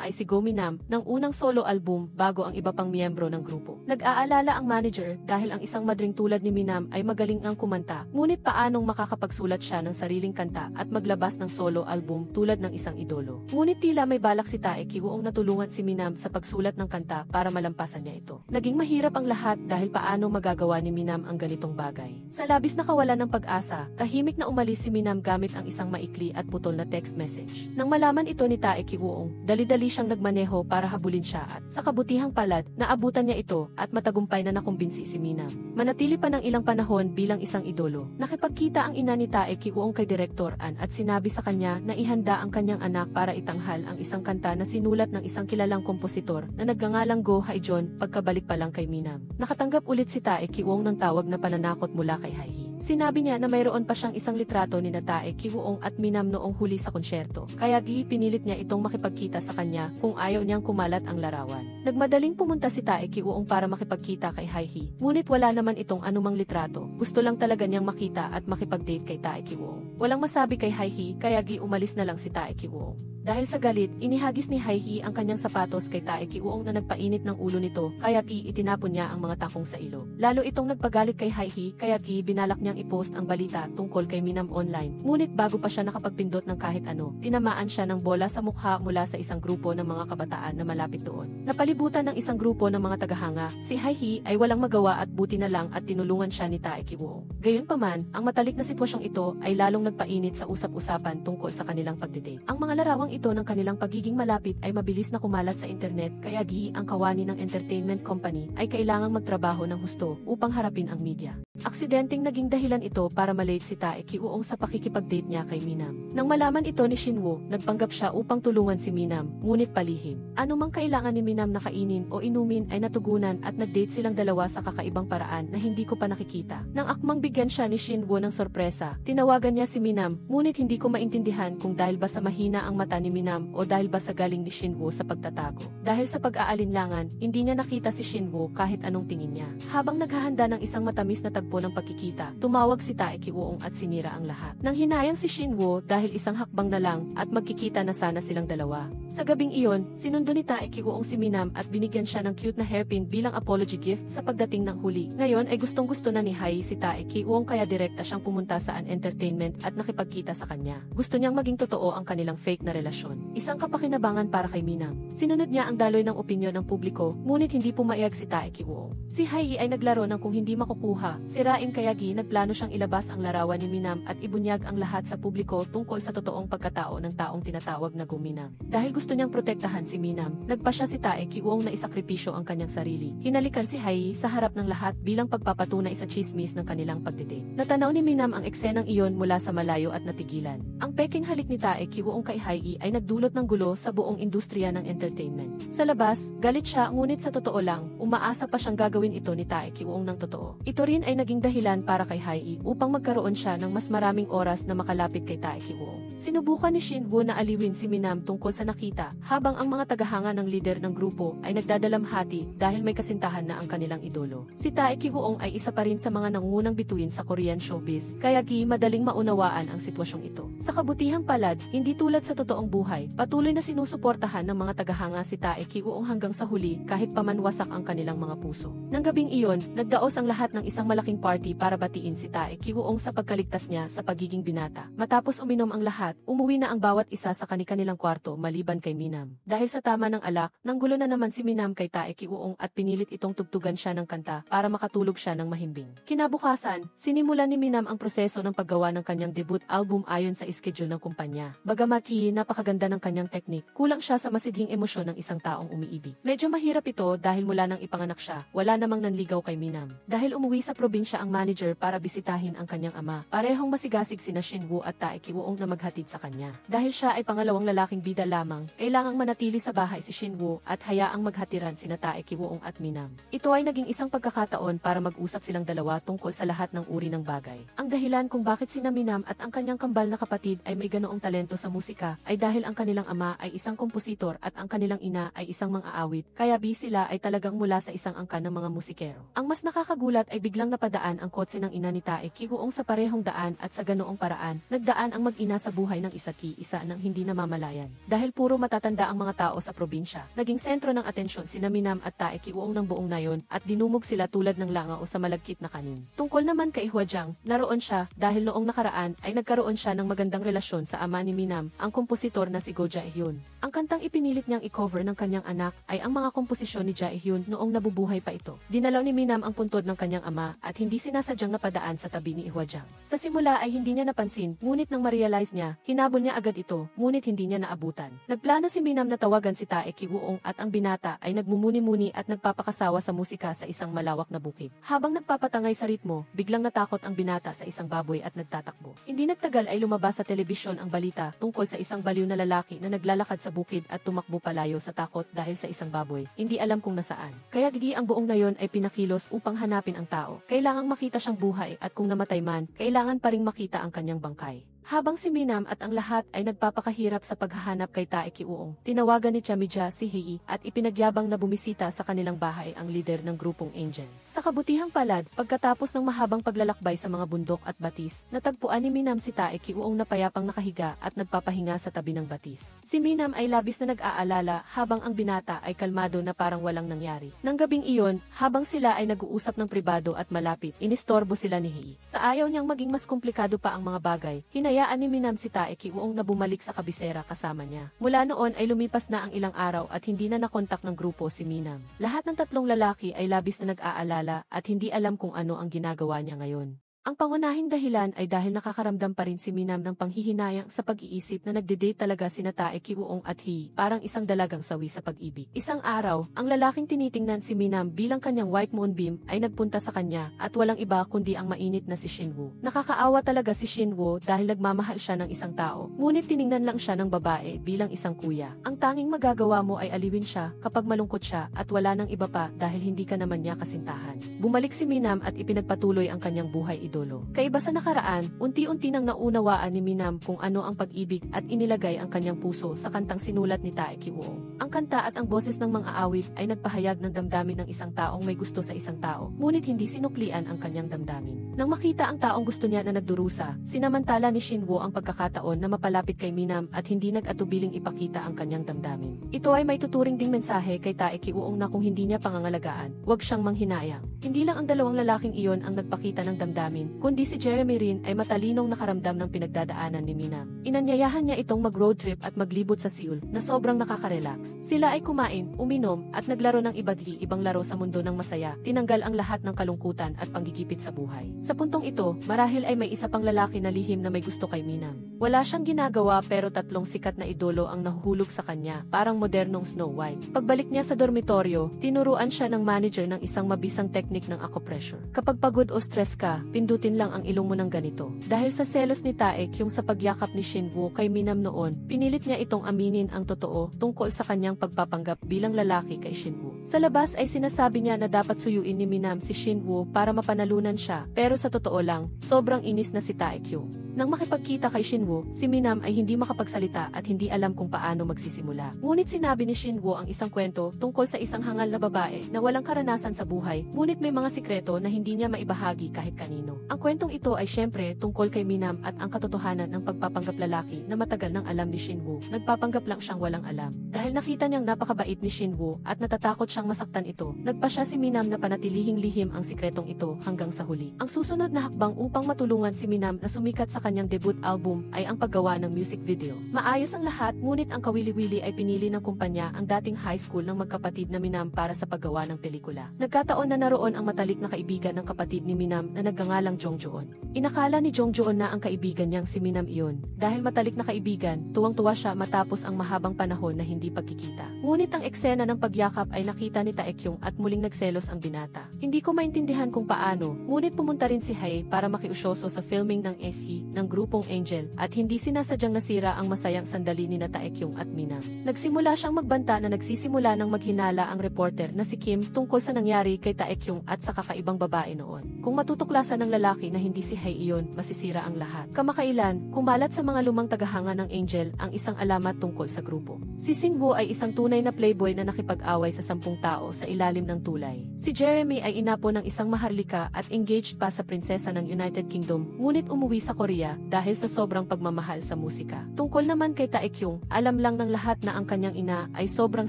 Speaker 1: ay si Go Minam, ng unang solo album bago ang iba pang miyembro ng grupo. Nag-aalala ang manager dahil ang isang madring tulad ni Minam ay magaling ang kumanta, ngunit paanong makakapagsulat siya ng sariling kanta at maglabas ng solo album tulad ng isang idolo. Ngunit tila may balak si Tae Ki-uong natulungan si Minam sa pagsulat ng kanta para malampasan niya ito. Naging mahirap ang lahat dahil paano magagawa ni Minam ang ganitong bagay. Sa labis na kawalan ng pag-asa, tahimik na umalis si Minam gamit ang isang maikli at putol na text message. Nang malaman ito ni Tae Ki-uong, dali-dali siyang nagmaneho para habulin siya at sa kabutihang palad, naabutan niya ito at matagumpay na nakumbinsi si Minam. Manatili pa ng ilang panahon bilang isang idolo. Nakipagkita ang ina ni Tae Ki-uong kay Director An at sinabi sa kanya na ihanda ang kanyang anak para itanghal ang isang kanta na sinulat ng isang kilalang kompositor na nagngangalang Go Hae-jeon pagkabalik pa lang kay Minam. Nakatanggap ulit si Tae Ki-uong ng tawag na pananakot mula kay Hai. Sinabi niya na mayroon pa siyang isang litrato ni Tae Ki-uong at Minam noong huli sa konsyerto, kaya pinilit niya itong makipagkita sa kanya kung ayaw niyang kumalat ang larawan. Nagmadaling pumunta si Tae Ki-uong para makipagkita kay Hai, ngunit wala naman itong anumang litrato. Gusto lang talaga niyang makita at makipag-date kay Tae Ki-uong. Walang masabi kay Hai, kaya umalis na lang si Tae Ki-uong. Dahil sa galit, inihagis ni Hai ang kanyang sapatos kay Tae Ki-uong na nagpainit ng ulo nito, kaya itinapon niya ang mga takong sa ilog. Lalo itong nagpagalit kay Hai, kaya binalak niyang i-post ang balita tungkol kay Minam online. Ngunit bago pa siya nakapagpindot ng kahit ano, tinamaan siya ng bola sa mukha mula sa isang grupo ng mga kabataan na malapit doon. Napalibutan ng isang grupo ng mga tagahanga, si Hai ay walang magawa at buti na lang at tinulungan siya ni Tae Ki-uong. Gayunpaman, ang matalik na sitwasyong ito ay lalong nagpainit sa usap-usapan tungkol sa kanilang pagdidate. Ang mga larawang ito ng kanilang pagiging malapit ay mabilis na kumalat sa internet, kaya ang kawani ng entertainment company ay kailangang magtrabaho ng husto upang harapin ang media. Aksidenteng naging dahilan ito para malate si Tae Ki-uong sa pakikipag-date niya kay Minam. Nang malaman ito ni Shinwoo, nagpanggap siya upang tulungan si Minam, ngunit palihim. Anumang kailangan ni Minam na kainin o inumin ay natugunan at nag-date silang dalawa sa kakaibang paraan na hindi ko pa nakikita. Nang akmang bigyan siya ni Shinwoo ng sorpresa, tinawagan niya si Minam, ngunit hindi ko maintindihan kung dahil ba sa mahina ang mata ni Minam o dahil ba sa galing ni Shinwoo sa pagtatago. Dahil sa pag-aalinlangan, hindi niya nakita si Shinwoo kahit anong tingin niya. Habang naghahanda ng isang matamis na tagpo ng pagkikita, tumawag si Tae Ki-uong at sinira ang lahat. Nang hinayang si Shinwoo dahil isang hakbang na lang at magkikita na sana silang dalawa. Sa gabing iyon, sinundo ni Tae Ki-uong si Minam at binigyan siya ng cute na hairpin bilang apology gift sa pagdating ng huli. Ngayon ay gustong-gusto na ni Hai si Tae Ki-uong kaya direkta siyang pumunta sa An Entertainment at nakipagkita sa kanya. Gusto niyang maging totoo ang kanilang fake na relasyon. Isang kapakinabangan para kay Minam. Sinunod niya ang daloy ng opinyon ng publiko, ngunit hindi pumayag si Tae Ki-uong. Si Hai ay naglaro ng kung hindi makukuha, sirain kaya nagplano siyang ilabas ang larawan ni Minam at ibunyag ang lahat sa publiko tungkol sa totoong pagkatao ng taong tinatawag na Go Minam. Dahil gusto niyang protektahan si Minam, nagpasya si Tae Ki-uong na isakripisyo ang kanyang sarili. Hinalikan si Hai sa harap ng lahat bilang pagpapatunay sa chismis ng kanilang pagdidate. Natanaw ni Minam ang eksenang iyon mula sa malayo at natigilan. Ang peking halik ni Tae Ki-uong kay Hai ay nagdulot ng gulo sa buong industriya ng entertainment. Sa labas, galit siya ngunit sa totoo lang, umaasa pa siyang gagawin ito ni Tae Ki-uong ng totoo. Ito rin ay naging dahilan para kay Hai upang magkaroon siya ng mas maraming oras na makalapit kay Tae Ki-woong. Sinubukan ni Shin-woo na aliwin si Minam tungkol sa nakita, habang ang mga tagahanga ng lider ng grupo ay nagdadalamhati dahil may kasintahan na ang kanilang idolo. Si Tae Ki-woong ay isa pa rin sa mga nangungunang bituin sa Korean showbiz, kaya madaling maunawaan ang sitwasyong ito. Sa kabutihang palad, hindi tulad sa totoong buhay, patuloy na sinusuportahan ng mga tagahanga si Tae Ki-woong hanggang sa huli kahit pamanwasak ang kanilang mga puso. Nang gabing iyon, nagdaos ang lahat ng isang malaking party para batiin si Tae Ki-woong sa pagkaligtas niya sa pagiging binata. Matapos uminom ang lahat, umuwi na ang bawat isa sa kanilang kwarto maliban kay Minam. Dahil sa tama ng alak, nanggulo na naman si Minam kay Tae Ki-woong at pinilit itong tugtugan siya ng kanta para makatulog siya ng mahimbing. Kinabukasan, sinimulan ni Minam ang proseso ng paggawa ng kanyang debut album ayon sa schedule ng kumpanya. Bagamat napakaganda ng kanyang teknik, kulang siya sa masidhing emosyon ng isang taong umiibig. Medyo mahirap ito dahil mula nang ipanganak siya, wala namang nanligaw kay Minam. Dahil umuwi sa probinsya ang manager para bisitahin ang kanyang ama, parehong masigasig sina Shin-woo at Tae Ki-woong na maghatid sa kanya. Dahil siya ay pangalawang lalaking bida lamang, kailangang manatili sa bahay si Shin-woo at hayaang maghatiran sina Tae Ki-woong at Minam. Ito ay naging isang pagkakataon para mag-usap silang dalawa tungkol sa lahat ng uri ng bagay. Ang dahilan kung bakit sina Minam at ang kanyang kambal na kapatid ay may ganoong talento sa musika ay dahil ang kanilang ama ay isang kompositor at ang kanilang ina ay isang mang-aawit, kaya sila ay talagang mula sa isang angkan ng mga musikero. Ang mas nakakagulat ay biglang napadaan ang kotse ng ina ni Tae Ki-woong sa parehong daan at sa ganoong paraan, nagdaan ang mag-ina sa buhay ng isa't-isa nang hindi namamalayan. Dahil puro matatanda ang mga tao sa probinsya, naging sentro ng atensyon sina Minam at Tae Ki-woong ng buong nayon at dinumog sila tulad ng langaw sa malagkit na kanin. Tungkol naman kay Hwajang, naroon siya dahil noong nakaraan ay nagkaroon siya ng magandang relasyon sa ama ni Minam, ang kompositor na si Go Jae-hyun. Ang kantang ipinilit niyang i-cover ng kanyang anak ay ang mga komposisyon ni Jae-hyun noong nabubuhay pa ito. Dinalaw ni Minam ang puntod ng kanyang ama at hindi sinasadyang napadaan sa tabi ni Hwajang. Sa simula ay hindi niya napansin, ngunit nang ma-realize niya, hinabol niya agad ito, ngunit hindi niya naabutan. Nagplano si Minam na tawagan si Tae Ki-woong at ang binata ay nagmumuni-muni at nagpapakasawa sa musika sa isang malawak na bukid. Habang nagpapatangay sa ritmo, biglang natakot ang binata sa isang baboy at nagtatakbo. Hindi nagtagal ay lumabas sa telebisyon ang balita tungkol sa isang baliw na lalaki na naglalakad sa bukid at tumakbo palayo sa takot dahil sa isang baboy. Hindi alam kung nasaan. Kaya ang buong nayon ay pinakilos upang hanapin ang tao. Kailangang makita siyang buhay at kung namatay man, kailangan pa ring makita ang kanyang bangkay. Habang si Minam at ang lahat ay nagpapakahirap sa paghahanap kay Tae Ki-woong, tinawagan ni Chamija si Hei at ipinagyabang na bumisita sa kanilang bahay ang lider ng grupong Angel. Sa kabutihang palad, pagkatapos ng mahabang paglalakbay sa mga bundok at batis, natagpuan ni Minam si Tae Ki-woong na payapang nakahiga at nagpapahinga sa tabi ng batis. Si Minam ay labis na nag-aalala habang ang binata ay kalmado na parang walang nangyari. Nang gabing iyon, habang sila ay nag-uusap ng pribado at malapit, inistorbo sila ni Hei. Sa ayaw niyang maging mas komplikado pa ang mga bagay, hinayaan ni Minam si Tae Ki-woong na bumalik sa kabisera kasama niya. Mula noon ay lumipas na ang ilang araw at hindi na nakontak ng grupo si Minam. Lahat ng tatlong lalaki ay labis na nag-aalala at hindi alam kung ano ang ginagawa niya ngayon. Ang pangunahing dahilan ay dahil nakakaramdam pa rin si Minam ng panghihinayang sa pag-iisip na nagde-date talaga sina Tae Ki-woong at Hei, parang isang dalagang sawi sa pag-ibig. Isang araw, ang lalaking tinitingnan si Minam bilang kanyang white moonbeam ay nagpunta sa kanya at walang iba kundi ang mainit na si Shin-woo. Nakakaawa talaga si Shin-woo dahil nagmamahal siya ng isang tao, ngunit tiningnan lang siya ng babae bilang isang kuya. Ang tanging magagawa mo ay aliwin siya kapag malungkot siya at wala nang iba pa dahil hindi ka naman niya kasintahan. Bumalik si Minam at ipinagpatuloy ang kanyang buhay idolo. Kaiba sa nakaraan, unti-unti nang naunawaan ni Minam kung ano ang pag-ibig at inilagay ang kanyang puso sa kantang sinulat ni Tae Ki-woong. Ang kanta at ang boses ng mga awit ay nagpahayag ng damdamin ng isang taong may gusto sa isang tao, ngunit hindi sinuklian ang kanyang damdamin. Nang makita ang taong gusto niya na nagdurusa, sinamantala ni Shin-woo ang pagkakataon na mapalapit kay Minam at hindi nag-atubiling ipakita ang kanyang damdamin. Ito ay may tuturing ding mensahe kay Tae Ki-woong na kung hindi niya pangangalagaan, huwag siyang manghinayang. Hindi lang ang dalawang lalaking iyon ang nagpakita ng damdamin, kundi si Jeremy rin ay matalinong nakaramdam ng pinagdadaanan ni Minam. Inanyayahan niya itong mag-road trip at maglibot sa Seoul na sobrang nakaka-relax. Sila ay kumain, uminom, at naglaro ng iba't ibang laro sa mundo ng masaya, tinanggal ang lahat ng kalungkutan at panggigipit sa buhay. Sa puntong ito, marahil ay may isa pang lalaki na lihim na may gusto kay Minam. Wala siyang ginagawa pero tatlong sikat na idolo ang nahuhulog sa kanya, parang modernong Snow White. Pagbalik niya sa dormitoryo, tinuruan siya ng manager ng isang mabisang teknik ng acupressure. Kapag pagod o stress ka, pindutin pindutin lang ang ilong mo ng ganito. Dahil sa selos ni Taekyung sa pagyakap ni Shinwoo kay Minam noon, pinilit niya itong aminin ang totoo tungkol sa kanyang pagpapanggap bilang lalaki kay Shinwoo. Sa labas ay sinasabi niya na dapat suyuin ni Minam si Shinwoo para mapanalunan siya, pero sa totoo lang, sobrang inis na si Taekyung. Nang makipagkita kay Shinwoo, si Minam ay hindi makapagsalita at hindi alam kung paano magsisimula. Ngunit sinabi ni Shinwoo ang isang kwento tungkol sa isang hangal na babae na walang karanasan sa buhay, ngunit may mga sikreto na hindi niya maibahagi kahit kanino. Ang kwentong ito ay syempre tungkol kay Minam at ang katotohanan ng pagpapanggap lalaki na matagal nang alam ni Shinwoo. Nagpapanggap lang siyang walang alam. Dahil nakita niyang napakabait ni Shinwoo at natatakot siyang masaktan ito, nagpa siya si Minam na panatilihing lihim ang sikretong ito hanggang sa huli. Ang susunod na hakbang upang matulungan si Minam na sumikat sa kanyang debut album ay ang paggawa ng music video. Maayos ang lahat, ngunit ang kawili-wili ay pinili ng kumpanya ang dating high school ng magkapatid na Minam para sa paggawa ng pelikula. Nagkataon na naroon ang matalik na kaibigan ng kapatid ni Minam na nagngangalang Jongjoon. Inakala ni Jongjoon na ang kaibigan niyang si Minam iyon. Dahil matalik na kaibigan, tuwang-tuwa siya matapos ang mahabang panahon na hindi pagkikita. Ngunit ang eksena ng pagyakap ay nakita ni Taekyung at muling nagselos ang binata. Hindi ko maintindihan kung paano, ngunit pumunta rin si Hae para makiusyoso sa filming ng FE ng grupong Angel at hindi sinasadyang nasira ang masayang sandali ni Taekyung at Minam. Nagsimula siyang magbanta na nagsisimula ng maghinala ang reporter na si Kim tungkol sa nangyari kay Taekyung at sa kakaibang babae noon. Kung matutuklasan ng lalaki na hindi si Hae iyon, masisira ang lahat. Kamakailan, kumalat sa mga lumang tagahanga ng Angel ang isang alamat tungkol sa grupo. Si Singwoo ay isang tunay na playboy na nakipag-away sa 10 tao sa ilalim ng tulay. Si Jeremy ay inapo ng isang maharlika at engaged pa sa prinsesa ng United Kingdom, ngunit umuwi sa Korea dahil sa sobrang pagmamahal sa musika. Tungkol naman kay Taekyung, alam lang ng lahat na ang kanyang ina ay sobrang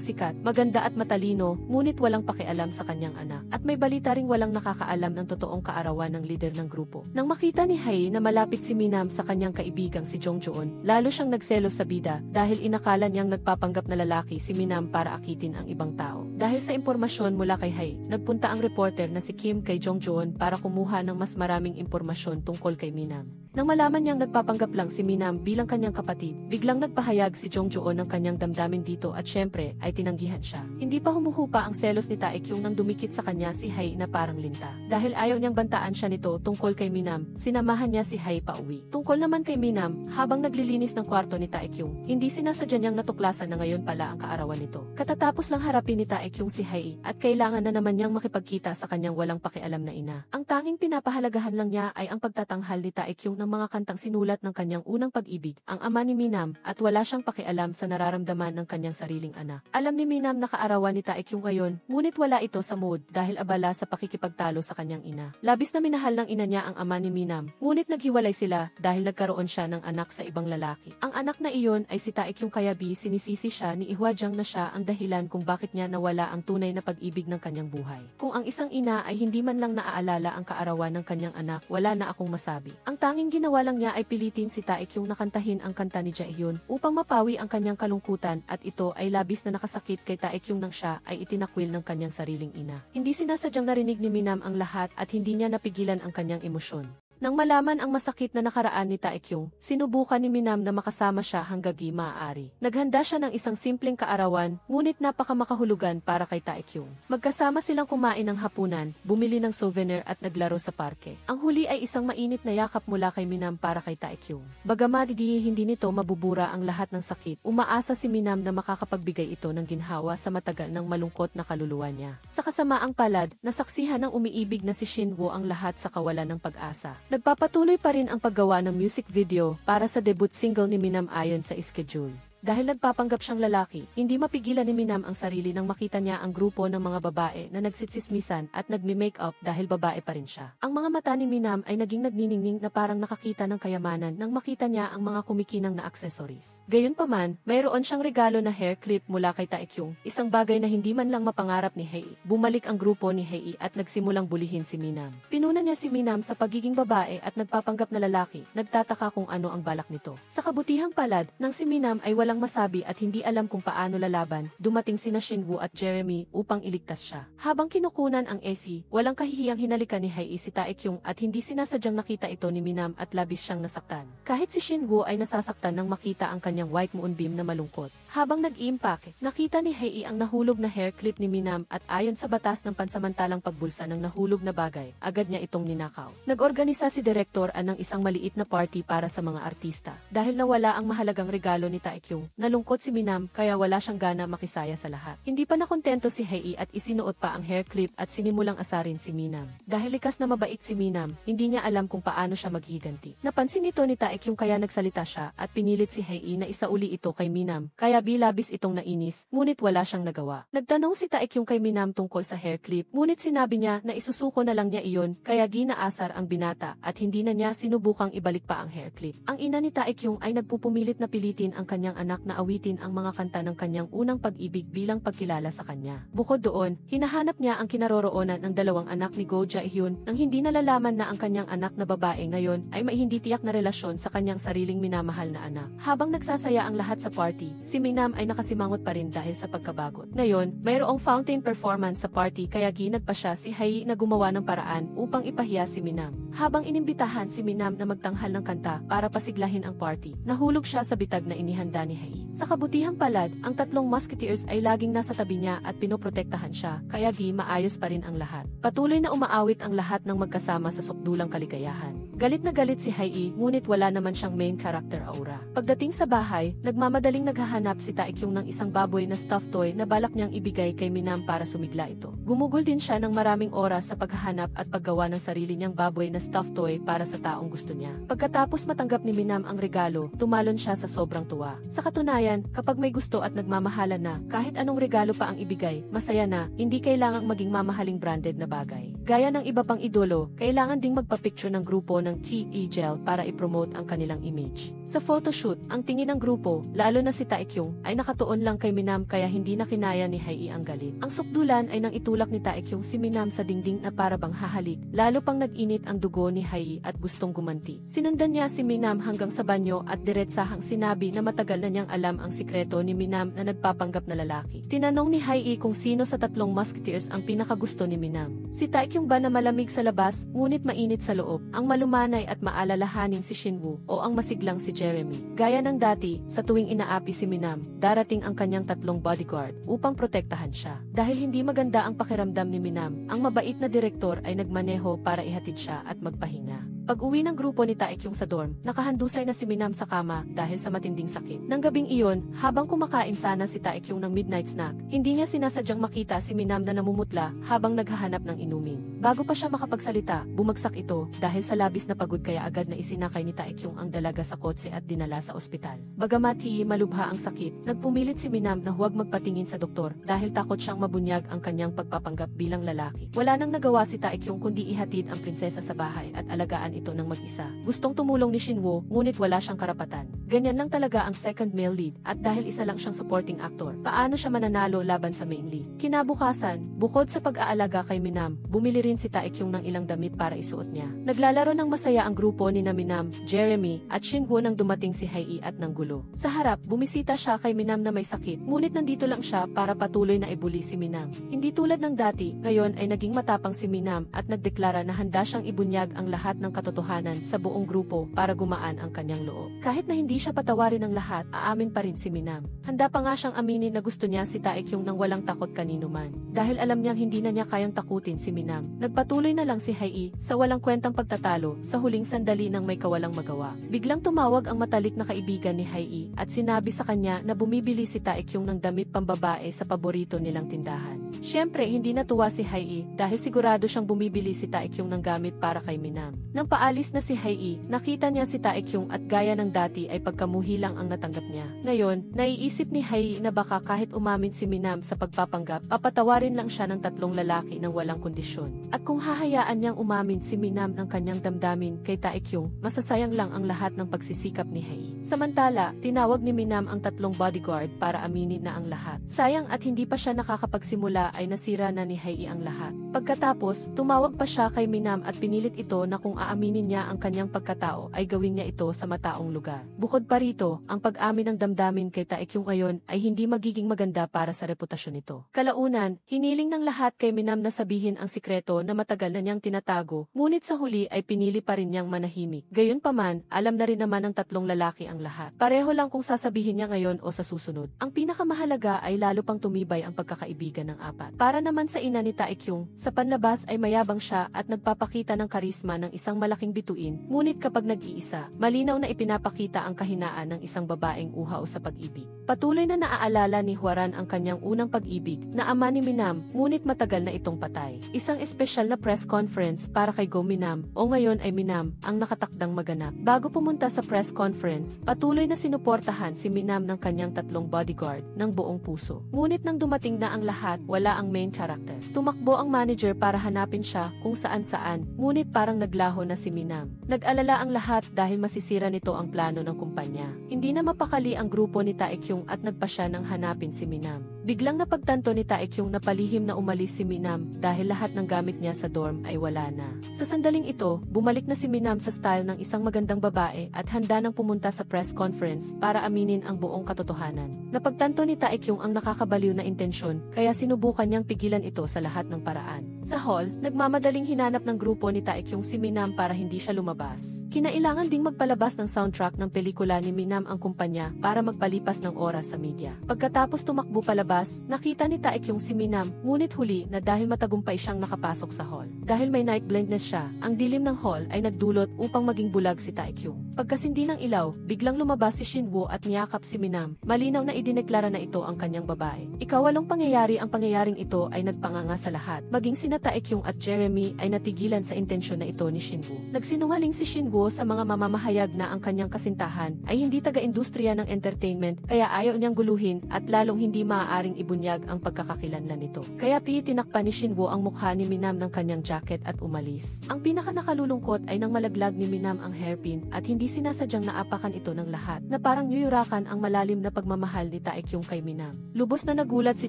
Speaker 1: sikat, maganda at matalino, ngunit walang pakialam sa kanyang anak. At may balita ring walang nakakaalam ng totoong kaarawan ng lider ng grupo. Nang makita ni Hae na malapit si Minam sa kanyang kaibigang si Jongjoon, lalo siyang nagselos sa bida dahil inakala niyang nagpapanggap na lalaki si Minam para akitin ang ibang tao. Dahil sa impormasyon mula kay Hae, nagpunta ang reporter na si Kim kay Jongjoon para kumuha ng mas maraming impormasyon tungkol kay Minam. Nang malaman niyang nagpapanggap lang si Minam bilang kanyang kapatid, biglang nagpahayag si Jongjoon ng kanyang damdamin dito at syempre ay tinanggihan siya. Hindi pa humuhupa ang selos ni Taekyung nang dumikit sa kanya si Hae na parang linta. Dahil ayaw niyang bantaan siya nito tungkol kay Minam, sinamahan niya si Hae pauwi. Tungkol naman kay Minam, habang naglilinis ng kwarto ni Taekyung, hindi sinasadya niyang natuklasan na ngayon pala ang kaarawan nito. Katatapos lang harapin ni Taekyung si Hae at kailangan na naman niyang makipagkita sa kanyang walang pakialam na ina. Ang tanging pinapahalagahan lang niya ay ang pagtatanghal ni Taekyung ng mga kantang sinulat ng kanyang unang pag-ibig, ang ama ni Minam, at wala siyang pakialam sa nararamdaman ng kanyang sariling anak. Alam ni Minam na kaarawan ni Taekyung ngayon, ngunit wala ito sa mood dahil abala sa pakikipagtalo sa kanyang ina. Labis na minahal ng ina niya ang ama ni Minam, ngunit naghiwalay sila dahil nagkaroon siya ng anak sa ibang lalaki. Ang anak na iyon ay si Taekyung kaya sinisisi siya ni Ihwajang na siya ang dahilan kung bakit niya nawala ang tunay na pag-ibig ng kanyang buhay. Kung ang isang ina ay hindi man lang naaalala ang kaarawan ng kanyang anak, wala na akong masabi. Ang tanging ginawa lang niya ay pilitin si Taekyung na kantahin ang kanta ni Jaehyun upang mapawi ang kanyang kalungkutan at ito ay labis na nakasakit kay Taekyung nang siya ay itinakwil ng kanyang sariling ina. Hindi sinasadyang narinig ni Minam ang lahat at hindi niya napigilan ang kanyang emosyon. Nang malaman ang masakit na nakaraan ni Taekyung, sinubukan ni Minam na makasama siya hanggang maaari. Naghanda siya ng isang simpleng kaarawan, ngunit napakamakahulugan para kay Taekyung. Magkasama silang kumain ng hapunan, bumili ng souvenir at naglaro sa parke. Ang huli ay isang mainit na yakap mula kay Minam para kay Taekyung. Bagamat hindi nito mabubura ang lahat ng sakit, umaasa si Minam na makakapagbigay ito ng ginhawa sa matagal ng malungkot na kaluluwa niya. Sa kasamaang palad, nasaksihan ng umiibig na si Shinwoo ang lahat sa kawalan ng pag-asa. Nagpapatuloy pa rin ang paggawa ng music video para sa debut single ni Minam ayon sa schedule. Dahil nagpapanggap siyang lalaki, hindi mapigilan ni Minam ang sarili nang makita niya ang grupo ng mga babae na nagsisismisan at nagme-makeup dahil babae pa rin siya. Ang mga mata ni Minam ay naging nagniningning na parang nakakita ng kayamanan nang makita niya ang mga kumikinang na accessories. Gayunpaman, mayroon siyang regalo na hair clip mula kay Taekyung, isang bagay na hindi man lang mapangarap ni Hae. Bumalik ang grupo ni Hae at nagsimulang bulihin si Minam. Pinuna niya si Minam sa pagiging babae at nagpapanggap na lalaki, nagtataka kung ano ang balak nito. Sa kabutihang palad, nang si Minam ay wala walang masabi at hindi alam kung paano lalaban, dumating sina Shinwoo at Jeremy upang iligtas siya. Habang kinukunan ang Effie, walang kahihiyang hinalikan ni Hae si Taekyung at hindi sinasadyang nakita ito ni Minam at labis siyang nasaktan. Kahit si Shinwoo ay nasasaktan nang makita ang kanyang white moonbeam na malungkot. Habang nag-iimpake, nakita ni Hae ang nahulog na hair clip ni Minam at ayon sa batas ng pansamantalang pagbulsa ng nahulog na bagay, agad niya itong ninakaw. Nag-organisa si Direktor ng isang maliit na party para sa mga artista. Dahil nawala ang mahalagang regalo ni Taekyung, nalungkot si Minam kaya wala siyang gana makisaya sa lahat. Hindi pa nakontento si Hae at isinuot pa ang hair clip at sinimulang asarin si Minam. Dahil likas na mabait si Minam, hindi niya alam kung paano siya maghiganti. Napansin ito ni Taekyung kaya nagsalita siya at pinilit si Hae na isauli ito kay Minam, kaya bilabis itong nainis, ngunit wala siyang nagawa. Nagtanong si Taekyung kay Minam tungkol sa hair clip, ngunit sinabi niya na isusuko na lang niya iyon, kaya ginaasar ang binata at hindi na niya sinubukang ibalik pa ang hair clip. Ang ina ni Taekyung ay nagpupumilit na pilitin ang kanyang anak na awitin ang mga kanta ng kanyang unang pag-ibig bilang pagkilala sa kanya. Bukod doon, hinahanap niya ang kinaroroonan ng dalawang anak ni Go Jae-hyun nang hindi nalalaman na ang kanyang anak na babae ngayon ay may hindi tiyak na relasyon sa kanyang sariling minamahal na anak. Habang nagsasaya ang lahat sa party, si Minam ay nakasimangot pa rin dahil sa pagkabagot. Ngayon, mayroong fountain performance sa party kaya ginag pa siya si Hae na gumawa ng paraan upang ipahiya si Minam. Habang inimbitahan si Minam na magtanghal ng kanta para pasiglahin ang party, nahulog siya sa bitag na inihanda ni Hae. Sa kabutihang palad, ang tatlong musketeers ay laging nasa tabi niya at pinoprotektahan siya, kaya maayos pa rin ang lahat. Patuloy na umaawit ang lahat ng magkasama sa sukdulang kaligayahan. Galit na galit si Hae, ngunit wala naman siyang main character aura. Pagdating sa bahay, nagmamadaling naghahanap si Taekyung ng isang baboy na stuffed toy na balak niyang ibigay kay Minam para sumigla ito. Gumugol din siya ng maraming oras sa paghahanap at paggawa ng sarili niyang baboy na stuffed toy para sa taong gusto niya. Pagkatapos matanggap ni Minam ang regalo, tumalon siya sa sobrang tuwa. Sa katunayan, kapag may gusto at nagmamahalan na, kahit anong regalo pa ang ibigay, masaya na, hindi kailangang maging mamahaling branded na bagay. Gaya ng iba pang idolo, kailangan ding magpa-picture ng grupo ng TE Gel para i-promote ang kanilang image. Sa photoshoot, ang tingin ng grupo, lalo na si Taekyung, ay nakatuon lang kay Minam kaya hindi na kinaya ni Hae ang galit. Ang sukdulan ay nang itulak ni Taekyung si Minam sa dingding na para bang hahalik, lalo pang nag-init ang dugo ni Hae at gustong gumanti. Sinundan niya si Minam hanggang sa banyo at diretsahang sinabi na matagal na niyang alam ang sikreto ni Minam na nagpapanggap na lalaki. Tinanong ni Hae kung sino sa tatlong musketeers ang pinakagusto ni Minam. Si Taekyung ba na malamig sa labas, ngunit mainit sa loob, ang malumanay at maalalahanin si Shinwoo o ang masiglang si Jeremy. Gaya ng dati, sa tuwing inaapi si Minam, darating ang kanyang tatlong bodyguard upang protektahan siya. Dahil hindi maganda ang pakiramdam ni Minam, ang mabait na direktor ay nagmaneho para ihatid siya at magpahinga. Pag-uwi ng grupo ni Taekyung sa dorm, nakahandusay na si Minam sa kama dahil sa matinding sakit. Nang gabing iyon, habang kumakain sana si Taekyung ng midnight snack, hindi niya sinasadyang makita si Minam na namumutla habang naghahanap ng inumin. Bago pa siya makapagsalita, bumagsak ito dahil sa labis na pagod kaya agad na isinakay ni Taekyung ang dalaga sa kotse at dinala sa ospital. Bagamat malubha ang sakit, nagpumilit si Minam na huwag magpatingin sa doktor dahil takot siyang mabunyag ang kanyang pagpapanggap bilang lalaki. Wala nang nagawa si Taekyung kundi ihatid ang prinsesa sa bahay at alagaan ito ng mag-isa. Gustong tumulong ni Shinwoo, ngunit wala siyang karapatan. Ganyan lang talaga ang second male lead, at dahil isa lang siyang supporting actor, paano siya mananalo laban sa main lead? Kinabukasan, bukod sa pag-aalaga kay Minam, bumili rin si Taekyung ng ilang damit para isuot niya. Naglalaro ng masaya ang grupo ni Minam, Jeremy, at Shinwoo nang dumating si Hae at ng gulo. Sa harap, bumisita siya kay Minam na may sakit, ngunit nandito lang siya para patuloy na ibuli si Minam. Hindi tulad ng dati, ngayon ay naging matapang si Minam at nagdeklara na handa siyang ibunyag ang lahat ng katotohanan sa buong grupo para gumaan ang kanyang loob. Kahit na hindi siya patawarin ng lahat, aamin pa rin si Minam. Handa pa nga siyang aminin na gusto niya si Taekyung nang walang takot kanino man. Dahil alam niyang hindi na niya kayang takutin si Minam, nagpatuloy na lang si Hae sa walang kwentang pagtatalo sa huling sandali ng may kawalang magawa. Biglang tumawag ang matalik na kaibigan ni Hae at sinabi sa kanya na bumibili si Taekyung ng damit pambabae sa paborito nilang tindahan. Siyempre, hindi natuwa si Hae dahil sigurado siyang bumibili si Taekyung ng gamit para kay Minam. Nang paalis na si Hae, nakita niya si Taekyung at gaya ng dati ay pagkamuhi lang ang natanggap niya. Ngayon, naiisip ni Hae na baka kahit umamin si Minam sa pagpapanggap, papatawarin lang siya ng tatlong lalaki ng walang kondisyon. At kung hahayaan niyang umamin si Minam ng kanyang damdamin kay Taekyung, masasayang lang ang lahat ng pagsisikap ni Hae. Samantala, tinawag ni Minam ang tatlong bodyguard para aminin na ang lahat. Sayang at hindi pa siya nakakapagsimula ay nasira na ni Hei ang lahat. Pagkatapos, tumawag pa siya kay Minam at pinilit ito na kung aaminin niya ang kanyang pagkatao ay gawin niya ito sa mataong lugar. Bukod pa rito, ang pag-amin ng damdamin kay Taekyung ngayon ay hindi magiging maganda para sa reputasyon nito. Kalaunan, hiniling ng lahat kay Minam na sabihin ang sikreto na matagal na niyang tinatago, ngunit sa huli ay pinili pa rin niyang manahimik. Gayunpaman, alam na rin naman ng tatlong lalaki ang lahat. Pareho lang kung sasabihin niya ngayon o sa susunod. Ang pinakamahalaga ay lalo pang tumibay ang pagkakaibigan ng apat. Para naman sa ina ni Taekyung, sa panlabas ay mayabang siya at nagpapakita ng karisma ng isang malaking bituin, ngunit kapag nag-iisa, malinaw na ipinapakita ang kahinaan ng isang babaeng uhaw sa pag-ibig. Patuloy na naaalala ni Hwaran ang kanyang unang pag-ibig na ama ni Minam, ngunit matagal na itong patay. Isang espesyal na press conference para kay Go Minam, o ngayon ay Minam, ang nakatakdang maganap. Bago pumunta sa press conference, patuloy na sinuportahan si Minam ng kanyang tatlong bodyguard ng buong puso. Ngunit nang dumating na ang lahat, wala ang main character. Tumakbo ang manager para hanapin siya kung saan-saan, ngunit parang naglaho na si Minam. Nag-alala ang lahat dahil masisira nito ang plano ng kumpanya. Hindi na mapakali ang grupo ni Taekyung at nagpa siya ng hanapin si Minam. Biglang napagtanto ni Taekyung na palihim na umalis si Minam dahil lahat ng gamit niya sa dorm ay wala na. Sa sandaling ito, bumalik na si Minam sa style ng isang magandang babae at handa nang pumunta sa press conference para aminin ang buong katotohanan. Napagtanto ni Taekyung ang nakakabaliw na intensyon kaya sinubukan niyang pigilan ito sa lahat ng paraan. Sa hall, nagmamadaling hinanap ng grupo ni Taekyung si Minam para hindi siya lumabas. Kinailangan ding magpalabas ng soundtrack ng pelikula ni Minam ang kumpanya para magpalipas ng oras sa media. Pagkatapos tumakbo palabas, nakita ni Taekyung si Minam, ngunit huli na dahil matagumpay siyang nakapasok sa hall. Dahil may night blindness siya, ang dilim ng hall ay nagdulot upang maging bulag si Taekyung. Pagkasindi ng ilaw, biglang lumabas si Shinwoo at niyakap si Minam. Malinaw na idineklara na ito ang kanyang babae. Ikawalong pangyayari ang pangyayaring ito ay nagpanganga sa lahat. Maging sina Taekyung at Jeremy ay natigilan sa intensyon na ito ni Shinwoo. Nagsinungaling si Shinwoo sa mga mamamahayag na ang kanyang kasintahan ay hindi taga-industriya ng entertainment kaya ayaw niyang guluhin at lalong hindi maaaring ibunyag ang pagkakakilanlan nito. Kaya tinakpan ni Shinwoo ang mukha ni Minam ng kanyang jacket at umalis. Ang pinakanakalulungkot ay nang malaglag ni Minam ang hairpin at hindi sinasadyang naapakan ito ng lahat na parang niyurakan ang malalim na pagmamahal ni Taekyung kay Minam. Lubos na nagulat si